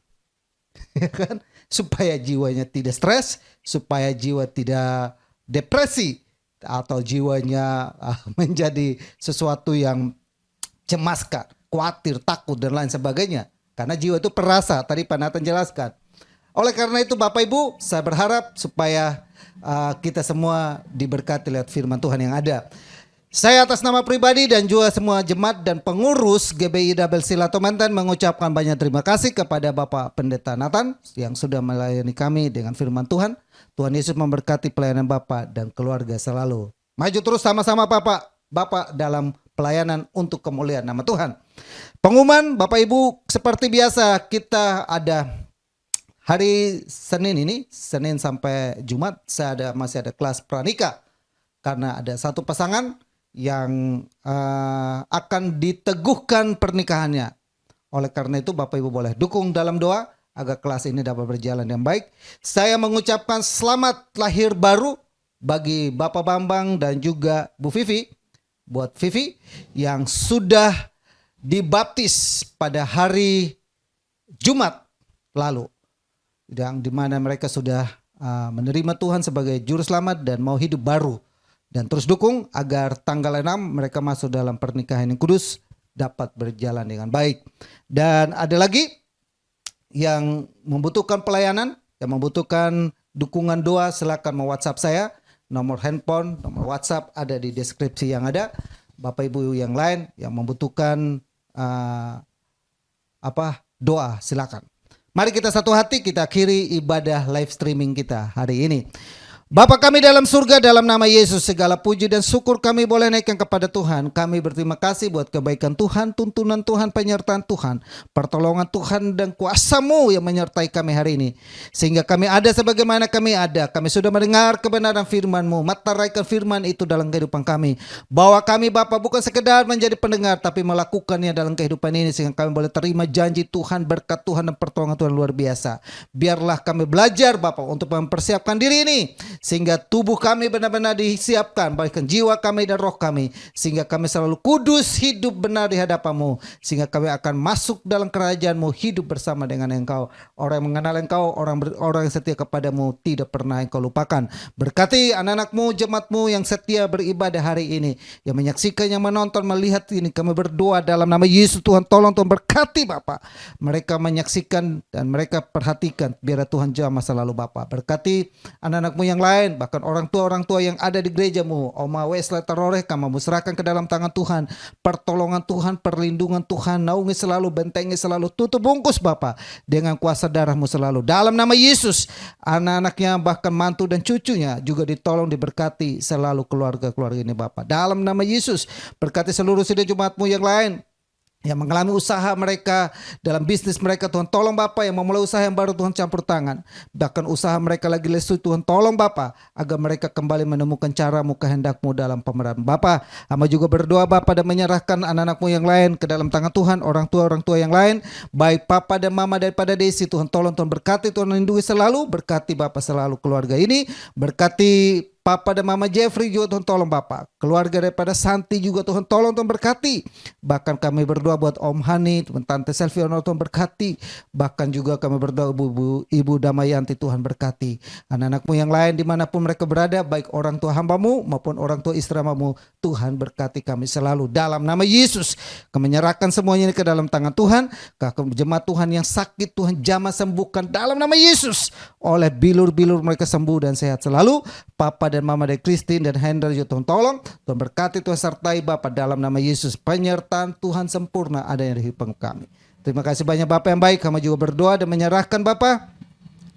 ya kan? Supaya jiwanya tidak stres, supaya jiwa tidak depresi atau jiwanya menjadi sesuatu yang cemaskan, khawatir, takut dan lain sebagainya. Karena jiwa itu perasa, tadi Pak Nathan jelaskan. Oleh karena itu Bapak Ibu, saya berharap supaya kita semua diberkati lewat firman Tuhan yang ada. Saya atas nama pribadi dan juga semua jemaat dan pengurus GBI Double Silato Mantan mengucapkan banyak terima kasih kepada Bapak Pendeta Nathan yang sudah melayani kami dengan firman Tuhan. Tuhan Yesus memberkati pelayanan Bapak dan keluarga selalu. Maju terus sama-sama Bapak dalam pelayanan untuk kemuliaan nama Tuhan. Pengumuman Bapak Ibu, seperti biasa kita ada hari Senin ini, Senin sampai Jumat masih ada kelas pranikah. Karena ada satu pasangan yang akan diteguhkan pernikahannya. Oleh karena itu Bapak Ibu boleh dukung dalam doa agar kelas ini dapat berjalan yang baik. Saya mengucapkan selamat lahir baru bagi Bapak Bambang dan juga Bu Vivi. Buat Vivi yang sudah dibaptis pada hari Jumat lalu, yang dimana mereka sudah menerima Tuhan sebagai juru selamat dan mau hidup baru Dan terus dukung agar tanggal 6 mereka masuk dalam pernikahan yang kudus dapat berjalan dengan baik. Dan ada lagi yang membutuhkan pelayanan, yang membutuhkan dukungan doa, silakan WhatsApp saya. Nomor handphone, nomor WhatsApp ada di deskripsi yang ada. Bapak Ibu yang lain yang membutuhkan doa, silakan. Mari kita satu hati, kita akhiri ibadah live streaming kita hari ini. Bapa kami dalam surga, dalam nama Yesus segala puji dan syukur kami boleh naikkan kepada Tuhan. Kami berterima kasih buat kebaikan Tuhan, tuntunan Tuhan, penyertaan Tuhan, pertolongan Tuhan dan kuasa-Mu yang menyertai kami hari ini. Sehingga kami ada sebagaimana kami ada. Kami sudah mendengar kebenaran firman-Mu, meteraikan firman itu dalam kehidupan kami. Bahwa kami Bapa bukan sekedar menjadi pendengar, tapi melakukannya dalam kehidupan ini. Sehingga kami boleh terima janji Tuhan, berkat Tuhan dan pertolongan Tuhan luar biasa. Biarlah kami belajar Bapa untuk mempersiapkan diri ini, sehingga tubuh kami benar-benar disiapkan, bahkan jiwa kami dan roh kami, sehingga kami selalu kudus, hidup benar di hadapan-Mu, sehingga kami akan masuk dalam kerajaan-Mu, hidup bersama dengan Engkau. Orang yang mengenal Engkau, orang yang setia kepadamu, tidak pernah Engkau lupakan. Berkati anak-anak-Mu, jemaat-Mu yang setia beribadah hari ini, yang menyaksikan, yang menonton, melihat ini, kami berdoa dalam nama Yesus. Tuhan tolong, Tuhan berkati Bapa. Mereka menyaksikan dan mereka perhatikan, biar Tuhan jamah selalu Bapa. Berkati anak-anak-Mu yang lain, bahkan orang tua yang ada di gereja-Mu. Oma Wesley Teroreh, kami serahkan ke dalam tangan Tuhan. Pertolongan Tuhan, perlindungan Tuhan, naungi selalu, bentengi selalu, tutup bungkus Bapa dengan kuasa darah-Mu selalu. Dalam nama Yesus, anak-anaknya bahkan mantu dan cucunya juga ditolong, diberkati selalu keluarga-keluarga ini Bapa. Dalam nama Yesus, berkati seluruh sidang jemaat-Mu yang lain yang mengalami usaha mereka, dalam bisnis mereka, Tuhan tolong Bapa. Yang memulai usaha yang baru, Tuhan campur tangan. Bahkan usaha mereka lagi lesu, Tuhan tolong Bapa, agar mereka kembali menemukan cara-Mu, kehendak-Mu dalam pemerintahan Bapa. Hamba juga berdoa Bapa dan menyerahkan anak-anak-Mu yang lain ke dalam tangan Tuhan. Orang tua yang lain, baik Papa dan Mama daripada Desi, Tuhan tolong, Tuhan berkati, Tuhan lindungi selalu. Berkati Bapa selalu keluarga ini, berkati Papa dan Mama Jeffrey juga Tuhan tolong Bapa. Keluarga daripada Santi juga Tuhan tolong, Tuhan berkati. Bahkan kami berdoa buat Om Hani, Tante Selviano, Tuhan berkati. Bahkan juga kami berdoa Ibu Damayanti, Tuhan berkati. Anak-anak-Mu yang lain dimanapun mereka berada, baik orang tua hamba-Mu maupun orang tua istri hamba-Mu, Tuhan berkati kami selalu. Dalam nama Yesus, kami menyerahkan semuanya ini ke dalam tangan Tuhan. Jemaat Tuhan yang sakit, Tuhan jamah sembuhkan dalam nama Yesus. Oleh bilur-bilur mereka sembuh dan sehat selalu. Papa dan Mama dari Christine dan Hendra juga Tuhan tolong, Tuhan berkati, Tuhan sertai Bapa dalam nama Yesus. Penyertaan Tuhan sempurna adanya di hidup kami. Terima kasih banyak Bapak yang baik. Kami juga berdoa dan menyerahkan Bapak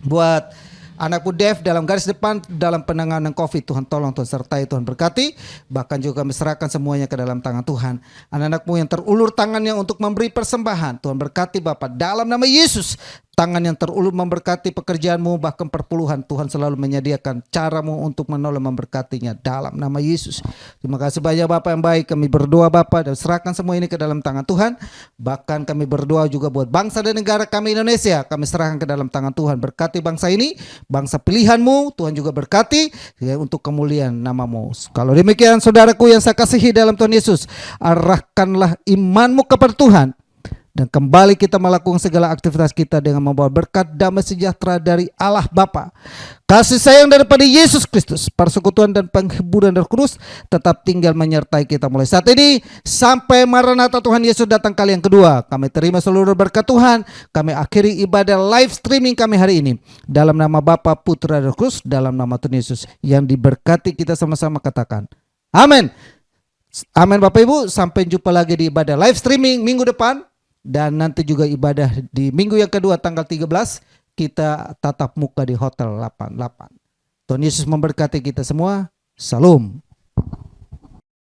buat anakku Dev dalam garis depan dalam penanganan COVID. Tuhan tolong, Tuhan sertai, Tuhan berkati. Bahkan juga kami serahkan semuanya ke dalam tangan Tuhan. Anak-anak-Mu yang terulur tangannya untuk memberi persembahan, Tuhan berkati Bapak dalam nama Yesus. Tangan yang terulur memberkati pekerjaan-Mu, bahkan perpuluhan. Tuhan selalu menyediakan cara-Mu untuk menolong, memberkatinya dalam nama Yesus. Terima kasih banyak Bapak yang baik. Kami berdoa Bapak dan serahkan semua ini ke dalam tangan Tuhan. Bahkan kami berdoa juga buat bangsa dan negara kami Indonesia. Kami serahkan ke dalam tangan Tuhan. Berkati bangsa ini, bangsa pilihan-Mu. Tuhan juga berkati ya, untuk kemuliaan nama-Mu. Kalau demikian saudaraku yang saya kasihi dalam Tuhan Yesus, arahkanlah iman-Mu kepada Tuhan. Dan kembali kita melakukan segala aktivitas kita dengan membawa berkat damai sejahtera dari Allah Bapa, kasih sayang daripada Yesus Kristus, persekutuan dan penghiburan Roh Kudus tetap tinggal menyertai kita mulai saat ini sampai Maranatha Tuhan Yesus datang kali yang kedua. Kami terima seluruh berkat Tuhan. Kami akhiri ibadah live streaming kami hari ini dalam nama Bapa, Putra dan Roh Kudus, dalam nama Tuhan Yesus yang diberkati. Kita sama-sama katakan amin. Amin Bapak Ibu. Sampai jumpa lagi di ibadah live streaming minggu depan. Dan nanti juga ibadah di minggu yang kedua tanggal 13 kita tatap muka di Hotel 88. Tuhan Yesus memberkati kita semua. Salam.